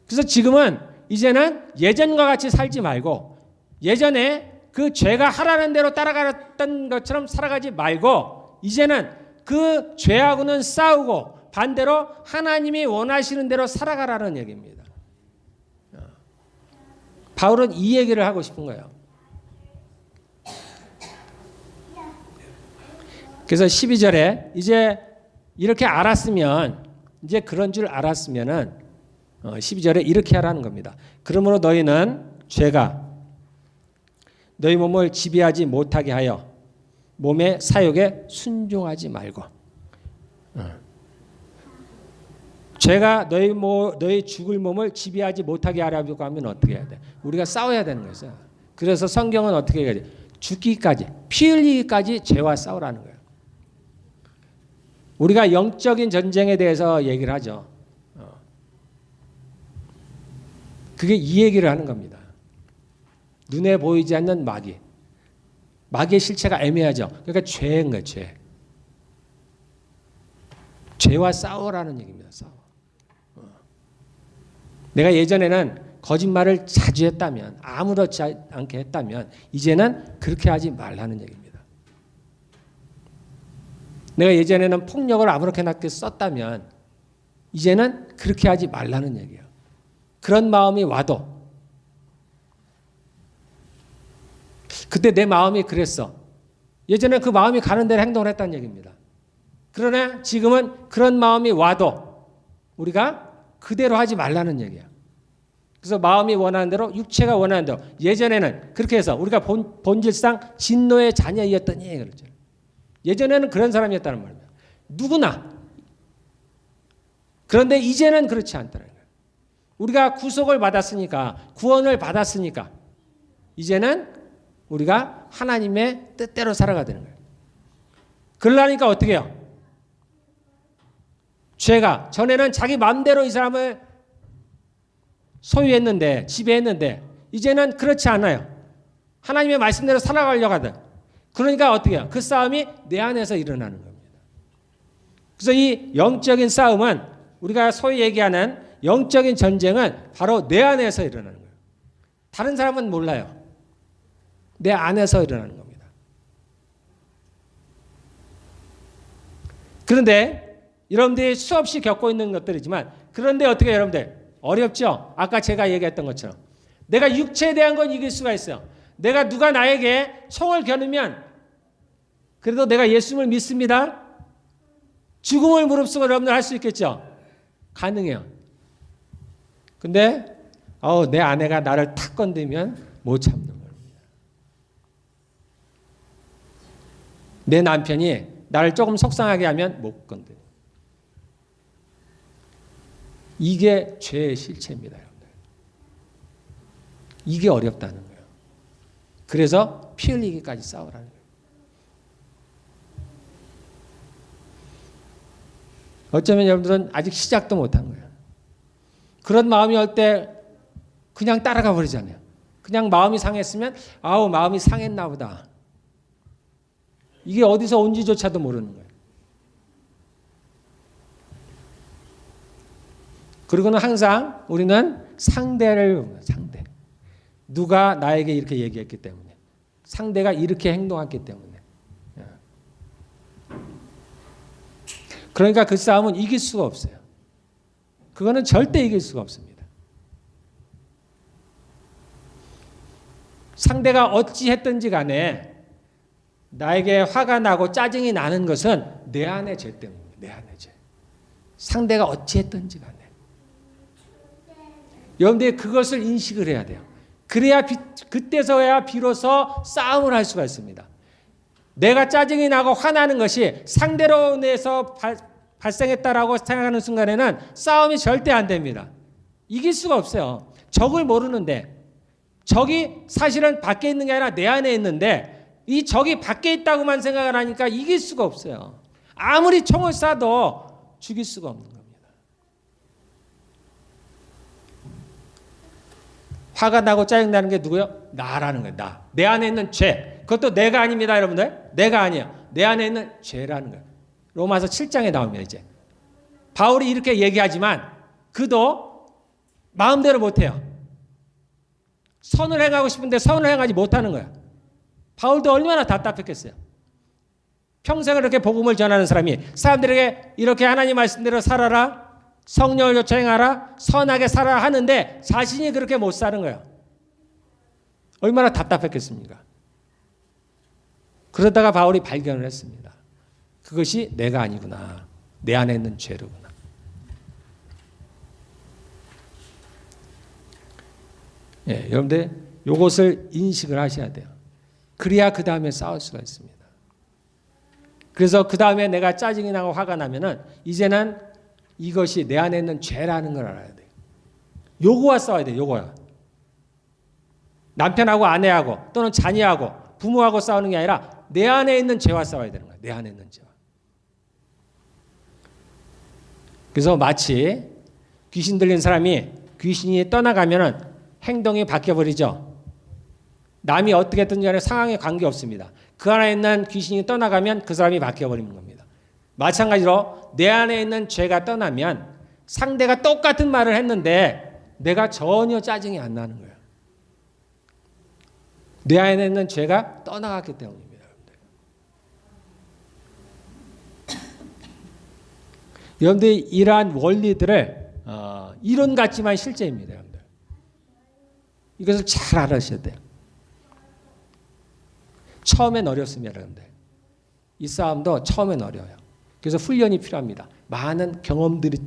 그래서 지금은 이제는 예전과 같이 살지 말고 예전에 그 죄가 하라는 대로 따라갔던 것처럼 살아가지 말고 이제는 그 죄하고는 싸우고 반대로 하나님이 원하시는 대로 살아가라는 얘기입니다. 바울은 이 얘기를 하고 싶은 거예요. 그래서 12절에 이제 이렇게 알았으면 이제 그런 줄 알았으면은 12절에 이렇게 하라는 겁니다. 그러므로 너희는 죄가 너희 몸을 지배하지 못하게 하여 몸의 사욕에 순종하지 말고 죄가 너희 죽을 몸을 지배하지 못하게 하려고 하면 어떻게 해야 돼? 우리가 싸워야 되는 거죠. 그래서 성경은 어떻게 해야 돼? 죽기까지 피 흘리기까지 죄와 싸우라는 거예요. 우리가 영적인 전쟁에 대해서 얘기를 하죠. 그게 이 얘기를 하는 겁니다. 눈에 보이지 않는 마귀. 마귀의 실체가 애매하죠. 그러니까 죄인 거예요. 죄. 죄와 싸우라는 얘기입니다. 싸워. 내가 예전에는 거짓말을 자주 했다면 아무렇지 않게 했다면 이제는 그렇게 하지 말라는 얘기입니다. 내가 예전에는 폭력을 아무렇게나 썼다면 이제는 그렇게 하지 말라는 얘기예요. 그런 마음이 와도 그때 내 마음이 그랬어. 예전에 그 마음이 가는 대로 행동을 했다는 얘기입니다. 그러나 지금은 그런 마음이 와도 우리가 그대로 하지 말라는 얘기야. 그래서 마음이 원하는 대로 육체가 원하는 대로 예전에는 그렇게 해서 우리가 본질상 진노의 자녀이었더니 그렇죠. 예전에는 그런 사람이었다는 말입니다. 누구나. 그런데 이제는 그렇지 않다는 거예요. 우리가 구속을 받았으니까 구원을 받았으니까 이제는 우리가 하나님의 뜻대로 살아가야 되는 거예요. 그러려니까 어떻게 해요? 죄가 전에는 자기 마음대로 이 사람을 소유했는데 지배했는데 이제는 그렇지 않아요. 하나님의 말씀대로 살아가려고 하든 그러니까 어떻게 해요? 그 싸움이 내 안에서 일어나는 겁니다. 그래서 이 영적인 싸움은 우리가 소위 얘기하는 영적인 전쟁은 바로 내 안에서 일어나는 거예요. 다른 사람은 몰라요. 내 안에서 일어나는 겁니다. 그런데 여러분들이 수없이 겪고 있는 것들이지만 그런데 어떻게 해요, 여러분들? 어렵죠? 아까 제가 얘기했던 것처럼 내가 육체에 대한 건 이길 수가 있어요. 내가 누가 나에게 총을 겨누면 그래도 내가 예수님을 믿습니다. 죽음을 무릅쓰고 여러분들 할 수 있겠죠? 가능해요. 근데 내 아내가 나를 탁 건드면 못 참는 겁니다. 내 남편이 나를 조금 속상하게 하면 못 건드려. 이게 죄의 실체입니다, 여러분들. 이게 어렵다는 거예요. 그래서 피 흘리기까지 싸우라는 거예요. 어쩌면 여러분들은 아직 시작도 못한 거예요. 그런 마음이 올 때 그냥 따라가 버리잖아요. 그냥 마음이 상했으면 마음이 상했나 보다. 이게 어디서 온지조차도 모르는 거예요. 그리고는 항상 우리는 상대. 누가 나에게 이렇게 얘기했기 때문에. 상대가 이렇게 행동했기 때문에. 그러니까 그 싸움은 이길 수가 없어요. 그거는 절대 이길 수가 없습니다. 상대가 어찌 했든지 간에 나에게 화가 나고 짜증이 나는 것은 내 안의 죄 때문입니다. 내 안의 죄. 상대가 어찌 했든지 간에. 여러분들이 그것을 인식을 해야 돼요. 그래야 그때서야 비로소 싸움을 할 수가 있습니다. 내가 짜증이 나고 화나는 것이 상대로 인해서 발생했다라고 생각하는 순간에는 싸움이 절대 안 됩니다. 이길 수가 없어요. 적을 모르는데 적이 사실은 밖에 있는 게 아니라 내 안에 있는데 이 적이 밖에 있다고만 생각을 하니까 이길 수가 없어요. 아무리 총을 쏴도 죽일 수가 없는 겁니다. 화가 나고 짜증나는 게 누구요? 나라는 거예요. 나. 내 안에 있는 죄. 그것도 내가 아닙니다, 여러분들. 내가 아니에요. 내 안에 있는 죄라는 거예요. 로마서 7장에 나옵니다, 이제. 바울이 이렇게 얘기하지만 그도 마음대로 못해요. 선을 행하고 싶은데 선을 행하지 못하는 거예요. 바울도 얼마나 답답했겠어요. 평생을 이렇게 복음을 전하는 사람이 사람들에게 이렇게 하나님 말씀대로 살아라, 성령을 요청하라, 선하게 살아라 하는데 자신이 그렇게 못 사는 거예요. 얼마나 답답했겠습니까? 그러다가 바울이 발견을 했습니다. 그것이 내가 아니구나. 내 안에 있는 죄로구나. 예, 여러분들 이것을 인식을 하셔야 돼요. 그래야 그 다음에 싸울 수가 있습니다. 그래서 그 다음에 내가 짜증이 나고 화가 나면은 이제는 이것이 내 안에 있는 죄라는 걸 알아야 돼요. 요거와 싸워야 돼요. 요거야. 남편하고 아내하고 또는 자녀하고 부모하고 싸우는 게 아니라 내 안에 있는 죄와 싸워야 되는 거예요. 내 안에 있는 죄와. 그래서 마치 귀신 들린 사람이 귀신이 떠나가면은 행동이 바뀌어버리죠. 남이 어떻게 했든지 간에 상황에 관계없습니다. 그 안에 있는 귀신이 떠나가면 그 사람이 바뀌어버리는 겁니다. 마찬가지로 내 안에 있는 죄가 떠나면 상대가 똑같은 말을 했는데 내가 전혀 짜증이 안 나는 거예요. 내 안에 있는 죄가 떠나갔기 때문입니다. 여러분들 이러한 원리들을 이론 같지만 실제입니다. 여러분들. 이것을 잘 알아셔야 돼요. 처음엔 어렵습니다. 여러분들. 이 싸움도 처음엔 어려워요. 그래서 훈련이 필요합니다. 많은 경험들이.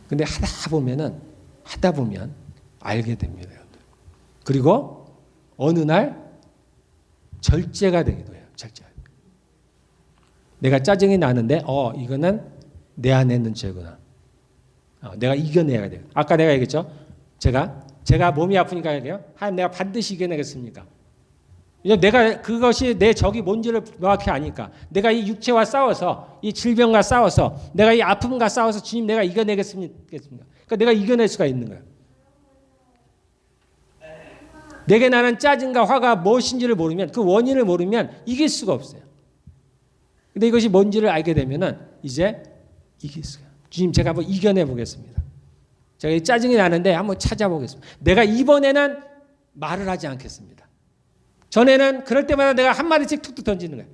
근데 하다 보면 알게 됩니다. 여러분들. 그리고 어느 날 절제가 되기도 해요. 절제. 내가 짜증이 나는데 이거는 내 안에 있는 죄구나. 내가 이겨내야 돼요. 아까 내가 얘기했죠. 제가 몸이 아프니까 얘기해요. 하나님 내가 반드시 이겨내겠습니까? 내가 그것이 내 적이 뭔지를 명확히 아니까 내가 이 육체와 싸워서 이 질병과 싸워서 내가 이 아픔과 싸워서 주님 내가 이겨내겠습니까? 그러니까 내가 이겨낼 수가 있는 거예요. 내게 나는 짜증과 화가 무엇인지를 모르면 그 원인을 모르면 이길 수가 없어요. 근데 이것이 뭔지를 알게 되면은 이제 이길 수가. 주님 제가 한번 이겨내 보겠습니다. 제가 짜증이 나는데 한번 찾아보겠습니다. 내가 이번에는 말을 하지 않겠습니다. 전에는 그럴 때마다 내가 한 마디씩 툭툭 던지는 거예요.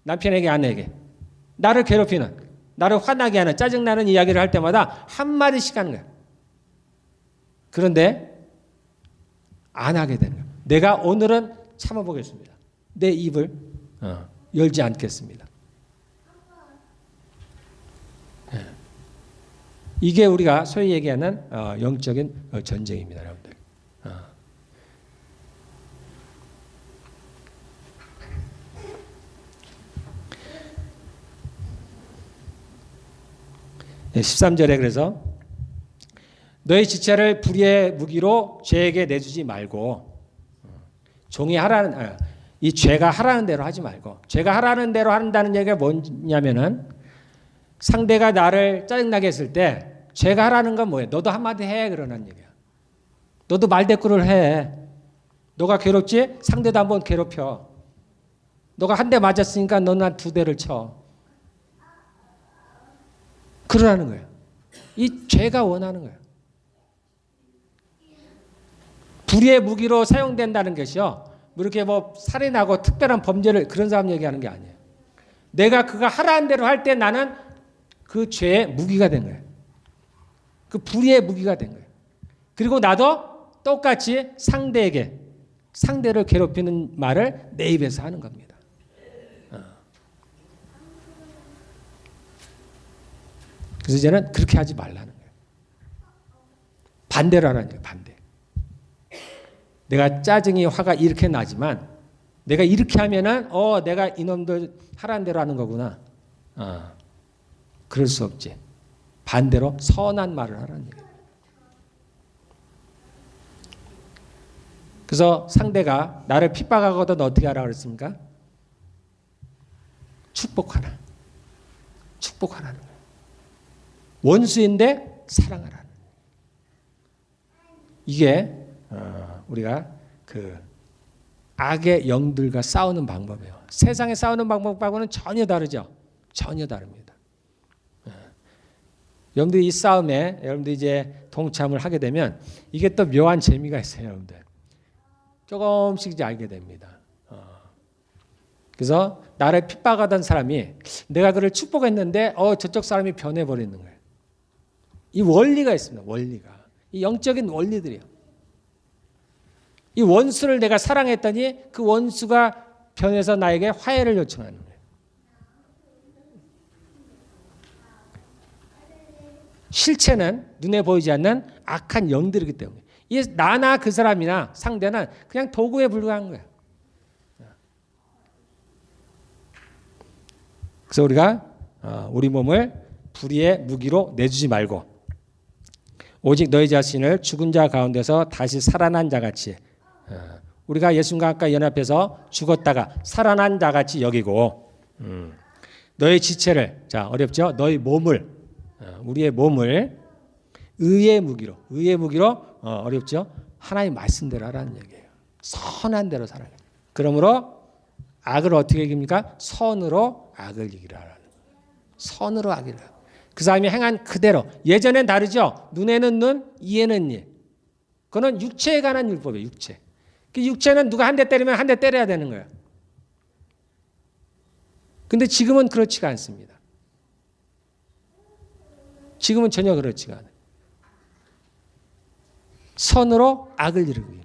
남편에게 아내에게. 나를 괴롭히는, 나를 화나게 하는, 짜증나는 이야기를 할 때마다 한 마디씩 하는 거예요. 그런데 안 하게 되는 거예요. 내가 오늘은 참아보겠습니다. 내 입을 열지 않겠습니다. 이게 우리가 소위 얘기하는 영적인 전쟁입니다, 여러분들. 13절에 그래서 너희 지체를 불의의 무기로 죄에게 내주지 말고 종이 하라는 이 죄가 하라는 대로 하지 말고 죄가 하라는 대로 한다는 얘기가 뭐냐면은 상대가 나를 짜증나게 했을 때 죄가 하라는 건 뭐예요? 너도 한마디 해 그러는 얘기야. 너도 말대꾸를 해. 너가 괴롭지? 상대도 한번 괴롭혀. 너가 한 대 맞았으니까 너는 한 2대를 쳐. 그러라는 거예요. 이 죄가 원하는 거예요. 불의의 무기로 사용된다는 것이요. 뭐 이렇게 뭐 살인하고 특별한 범죄를 그런 사람 얘기하는 게 아니에요. 내가 그가 하라는 대로 할 때 나는 그 죄의 무기가 된 거예요. 그 불의의 무기가 된 거예요. 그리고 나도 똑같이 상대를 괴롭히는 말을 내 입에서 하는 겁니다. 그래서 이제는 그렇게 하지 말라는 거예요. 반대로 하라는 거예요. 반대. 내가 짜증이 화가 이렇게 나지만 내가 이렇게 하면은 내가 이놈들 하라는 대로 하는 거구나. 그럴 수 없지. 반대로 선한 말을 하라는 얘기예요. 그래서 상대가 나를 핍박하거든 어떻게 하라고 그랬습니까? 축복하라. 축복하라는 거예요. 원수인데 사랑하라는 거예요. 이게 우리가 그 악의 영들과 싸우는 방법이에요. 세상에 싸우는 방법하고는 전혀 다르죠. 전혀 다릅니다. 여러분들이 이 싸움에 여러분들이 이제 동참을 하게 되면 이게 또 묘한 재미가 있어요, 여러분들. 조금씩 이제 알게 됩니다. 그래서 나를 핍박하던 사람이 내가 그를 축복했는데 저쪽 사람이 변해버리는 거예요. 이 원리가 있습니다. 원리가. 이 영적인 원리들이에요. 이 원수를 내가 사랑했더니 그 원수가 변해서 나에게 화해를 요청하는 거예요. 실체는 눈에 보이지 않는 악한 영들이기 때문에 이 나나 그 사람이나 상대는 그냥 도구에 불과한 거예요. 그래서 우리가 우리 몸을 불의의 무기로 내주지 말고 오직 너희 자신을 죽은 자 가운데서 다시 살아난 자같이 우리가 예수님과 아까 연합해서 죽었다가 살아난 자같이 여기고 너희 지체를 어렵죠? 너희 몸을 우리의 몸을 의의 무기로 어렵죠? 하나님 말씀대로 하라는 얘기예요. 선한 대로 살아야 돼요. 그러므로 악을 어떻게 이깁니까? 선으로 악을 이기라는 거예요. 선으로 악을 이기라. 그 사람이 행한 그대로. 예전엔 다르죠? 눈에는 눈, 이에는 이. 그거는 육체에 관한 율법이에요. 육체. 그 육체는 누가 한 대 때리면 한 대 때려야 되는 거예요. 근데 지금은 그렇지가 않습니다. 지금은 전혀 그렇지가 않아요. 선으로 악을 이루기 위해.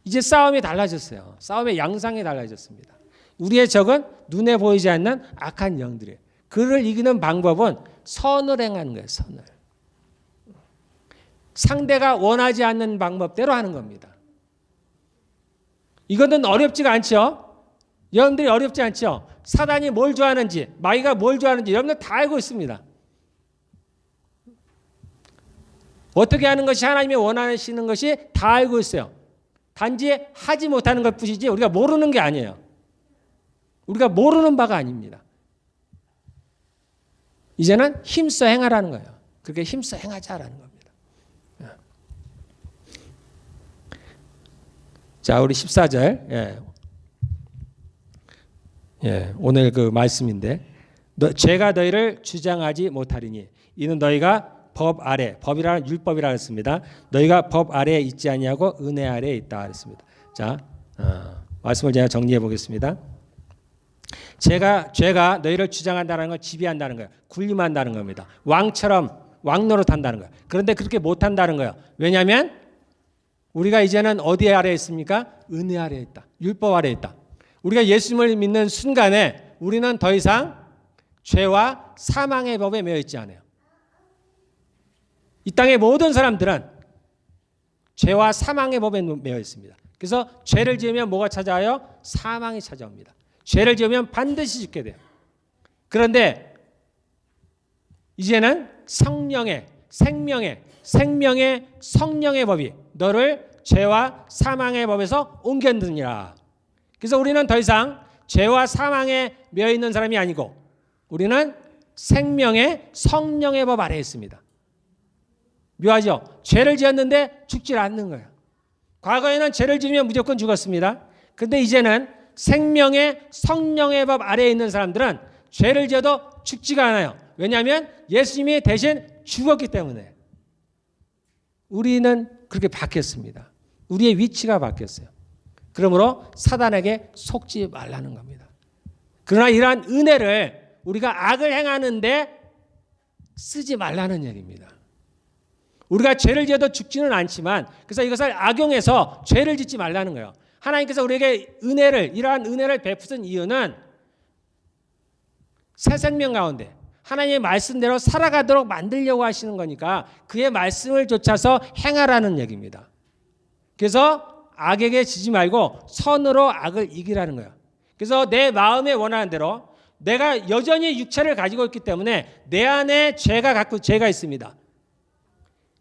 이제 싸움이 달라졌어요. 싸움의 양상이 달라졌습니다. 우리의 적은 눈에 보이지 않는 악한 영들이에요. 그를 이기는 방법은 선을 행하는 거예요. 선을. 상대가 원하지 않는 방법대로 하는 겁니다. 이거는 어렵지가 않죠. 여러분들이 어렵지 않죠. 사단이 뭘 좋아하는지, 마귀가 뭘 좋아하는지 여러분들 다 알고 있습니다. 어떻게 하는 것이 하나님이 원하시는 것이 다 알고 있어요. 단지 하지 못하는 것 뿐이지 우리가 모르는 게 아니에요. 우리가 모르는 바가 아닙니다. 이제는 힘써 행하라는 거예요. 그렇게 힘써 행하자라는 겁니다. 자, 우리 14절. 오늘 그 말씀인데 죄가 너희를 주장하지 못하리니 이는 너희가 법 아래, 법이라는 율법이라 했습니다. 너희가 법 아래에 있지 아니하고 은혜 아래에 있다 그랬습니다. 자, 말씀을 제가 정리해 보겠습니다. 죄가 너희를 주장한다는 건 지배한다는 거예요. 군림한다는 겁니다. 왕처럼 왕노릇한다는 거예요. 그런데 그렇게 못한다는 거예요. 왜냐하면 우리가 이제는 어디 아래에 있습니까? 은혜 아래에 있다. 율법 아래에 있다. 우리가 예수님을 믿는 순간에 우리는 더 이상 죄와 사망의 법에 매여 있지 않아요. 이 땅의 모든 사람들은 죄와 사망의 법에 매여 있습니다. 그래서 죄를 지으면 뭐가 찾아와요? 사망이 찾아옵니다. 죄를 지으면 반드시 죽게 돼요. 그런데 이제는 성령의 생명의 성령의 법이 너를 죄와 사망의 법에서 옮겼느니라. 그래서 우리는 더 이상 죄와 사망에 매여 있는 사람이 아니고 우리는 생명의 성령의 법 아래에 있습니다. 묘하죠? 죄를 지었는데 죽질 않는 거예요. 과거에는 죄를 지으면 무조건 죽었습니다. 그런데 이제는 생명의 성령의 법 아래에 있는 사람들은 죄를 지어도 죽지가 않아요. 왜냐하면 예수님이 대신 죽었기 때문에. 우리는 그렇게 바뀌었습니다. 우리의 위치가 바뀌었어요. 그러므로 사단에게 속지 말라는 겁니다. 그러나 이러한 은혜를 우리가 악을 행하는데 쓰지 말라는 얘기입니다. 우리가 죄를 지어도 죽지는 않지만 그래서 이것을 악용해서 죄를 짓지 말라는 거예요. 하나님께서 우리에게 이러한 은혜를 베푸신 이유는 새 생명 가운데 하나님의 말씀대로 살아가도록 만들려고 하시는 거니까 그의 말씀을 쫓아서 행하라는 얘기입니다. 그래서 악에게 지지 말고 선으로 악을 이기라는 거예요. 그래서 내 마음에 원하는 대로 내가 여전히 육체를 가지고 있기 때문에 내 안에 죄가 있습니다.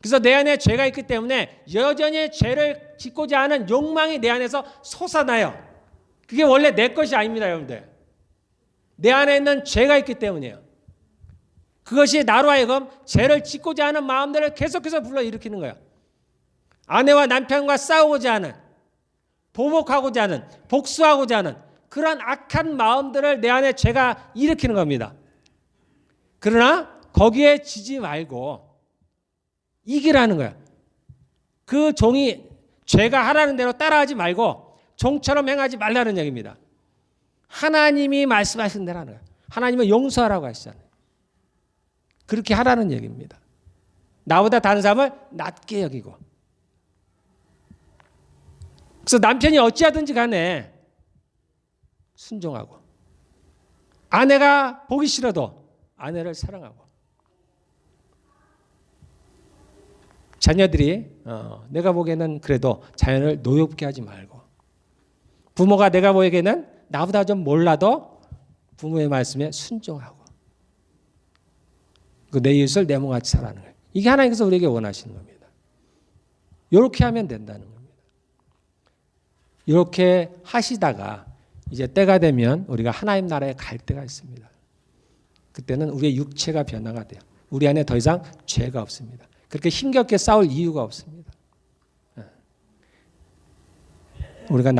그래서 내 안에 죄가 있기 때문에 여전히 죄를 짓고자 하는 욕망이 내 안에서 솟아나요. 그게 원래 내 것이 아닙니다, 여러분들. 내 안에 있는 죄가 있기 때문이에요. 그것이 나로 하여금 죄를 짓고자 하는 마음들을 계속해서 불러일으키는 거예요. 아내와 남편과 싸우고자 하는, 보복하고자 하는, 복수하고자 하는 그런 악한 마음들을 내 안에 죄가 일으키는 겁니다. 그러나 거기에 지지 말고 이기라는 거야. 그 종이 죄가 하라는 대로 따라하지 말고 종처럼 행하지 말라는 얘기입니다. 하나님이 말씀하신 대로 하는 거야. 하나님은 용서하라고 하시잖아요. 그렇게 하라는 얘기입니다. 나보다 다른 사람을 낮게 여기고. 그래서 남편이 어찌하든지 간에 순종하고 아내가 보기 싫어도 아내를 사랑하고 자녀들이 내가 보기에는 그래도 자녀를 노엽게 하지 말고 부모가 내가 보기에는 나보다 좀 몰라도 부모의 말씀에 순종하고 내 이웃을 내 몸같이 살아가는 거예요. 이게 하나님께서 우리에게 원하시는 겁니다. 이렇게 하면 된다는 겁니다. 이렇게 하시다가 이제 때가 되면 우리가 하나님 나라에 갈 때가 있습니다. 그때는 우리의 육체가 변화가 돼요. 우리 안에 더 이상 죄가 없습니다. 그렇게 힘겹게 싸울 이유가 없습니다. 우리가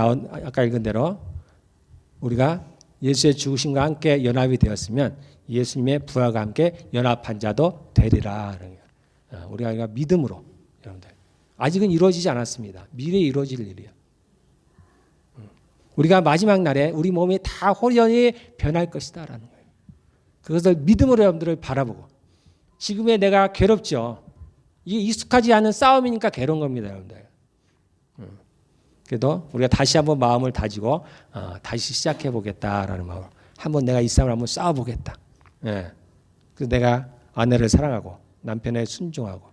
아까 읽은 대로 우리가 예수의 죽으심과 함께 연합이 되었으면 예수님의 부활과 함께 연합한 자도 되리라. 우리가 믿음으로 여러분들 아직은 이루어지지 않았습니다. 미래에 이루어질 일이에요. 우리가 마지막 날에 우리 몸이 다 호련히 변할 것이다라는 거예요. 그것을 믿음으로 여러분들을 바라보고 지금의 내가 괴롭죠. 이게 익숙하지 않은 싸움이니까 괴로운 겁니다, 여러분들. 그래도 우리가 다시 한번 마음을 다지고 다시 시작해 보겠다라는 마음으로 한번 내가 이 싸움을 한번 싸워보겠다. 예. 그래서 내가 아내를 사랑하고 남편에 순종하고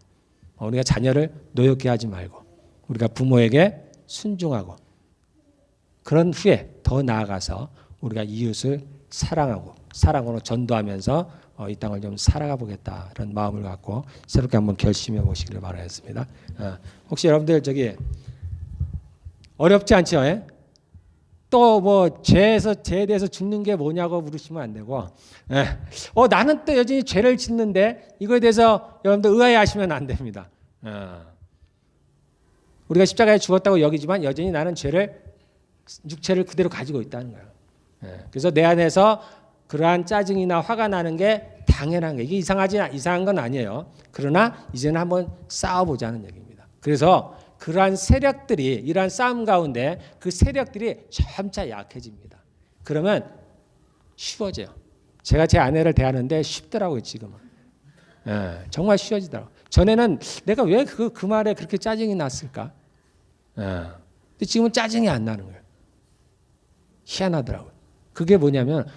우리가 자녀를 노엽게 하지 말고 우리가 부모에게 순종하고 그런 후에 더 나아가서 우리가 이웃을 사랑하고 사랑으로 전도하면서 이 땅을 좀 살아가 보겠다 이런 마음을 갖고 새롭게 한번 결심해 보시기를 바라겠습니다. 혹시 여러분들 어렵지 않죠? 예? 또 뭐 죄에 대해서 죽는 게 뭐냐고 물으시면 안 되고 나는 또 여전히 죄를 짓는데 이거에 대해서 여러분들 의아해하시면 안 됩니다. 우리가 십자가에 죽었다고 여기지만 여전히 나는 육체를 그대로 가지고 있다는 거예요. 그래서 내 안에서 그러한 짜증이나 화가 나는 게 당연한 거예요. 이게 이상한 건 아니에요. 그러나 이제는 한번 싸워보자는 얘기입니다. 그래서 그러한 세력들이 이러한 싸움 가운데 그 세력들이 점차 약해집니다. 그러면 쉬워져요. 제가 제 아내를 대하는데 쉽더라고요, 지금은. 정말 쉬워지더라고요. 전에는 내가 왜 그 말에 그렇게 짜증이 났을까? 근데 지금은 짜증이 안 나는 거예요. 희한하더라고요. 그게 뭐냐면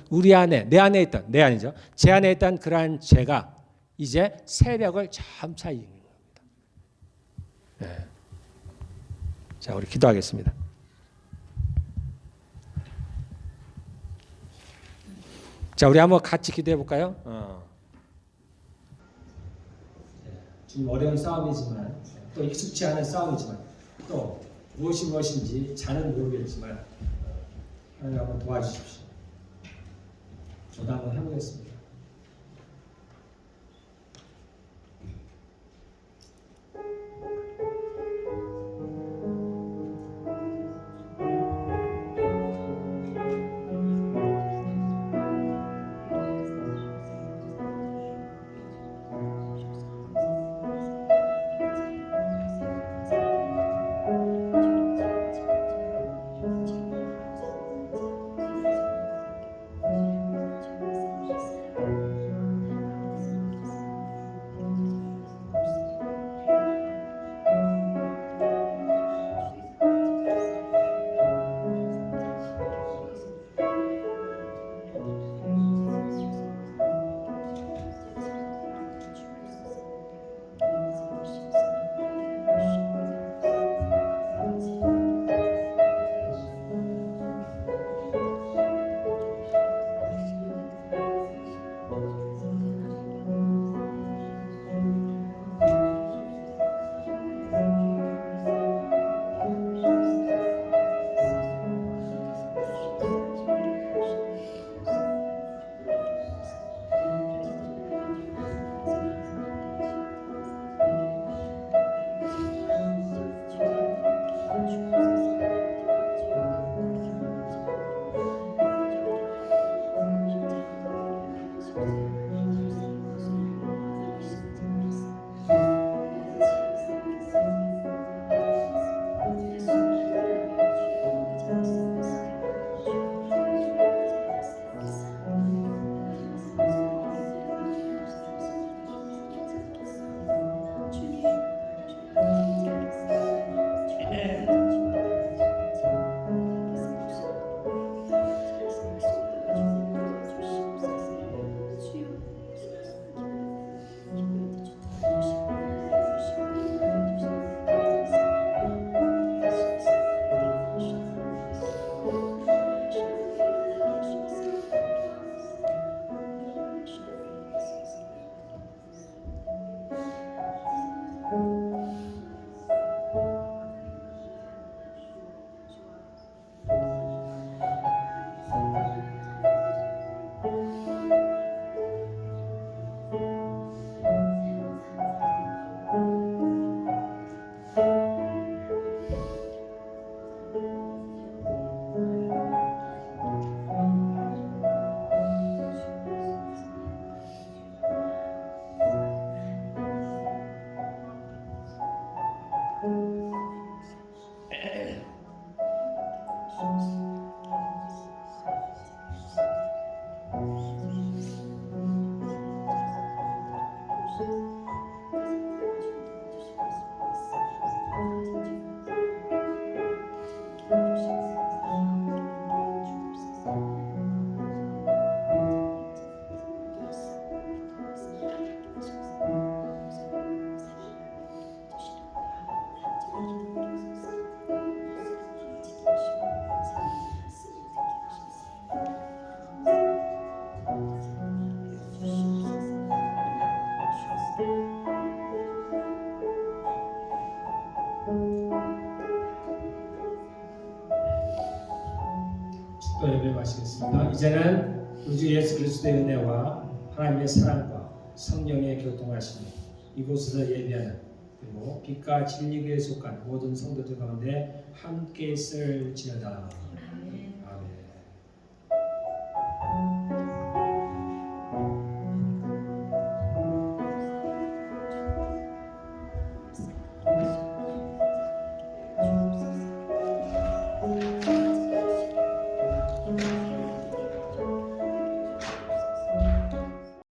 제 안에 있던 그러한 죄가 이제 세력을 점차 이기는 겁니다. 자, 우리 기도하겠습니다. 자, 우리 한번 같이 기도해 볼까요? 지금 어려운 싸움이지만 또 익숙치 않은 싸움이지만 또 무엇인지 잘은 모르겠지만 하나님 한번 도와주십시오. 저도 한번 해보겠습니다. 또 예배 마치겠습니다. 이제는 우리 주 예수 그리스도의 은혜와 하나님의 사랑과 성령의 교통하심이 이곳에서 예배하는 그리고 빛과 진리교에 속한 모든 성도들 가운데 함께 있을지어다.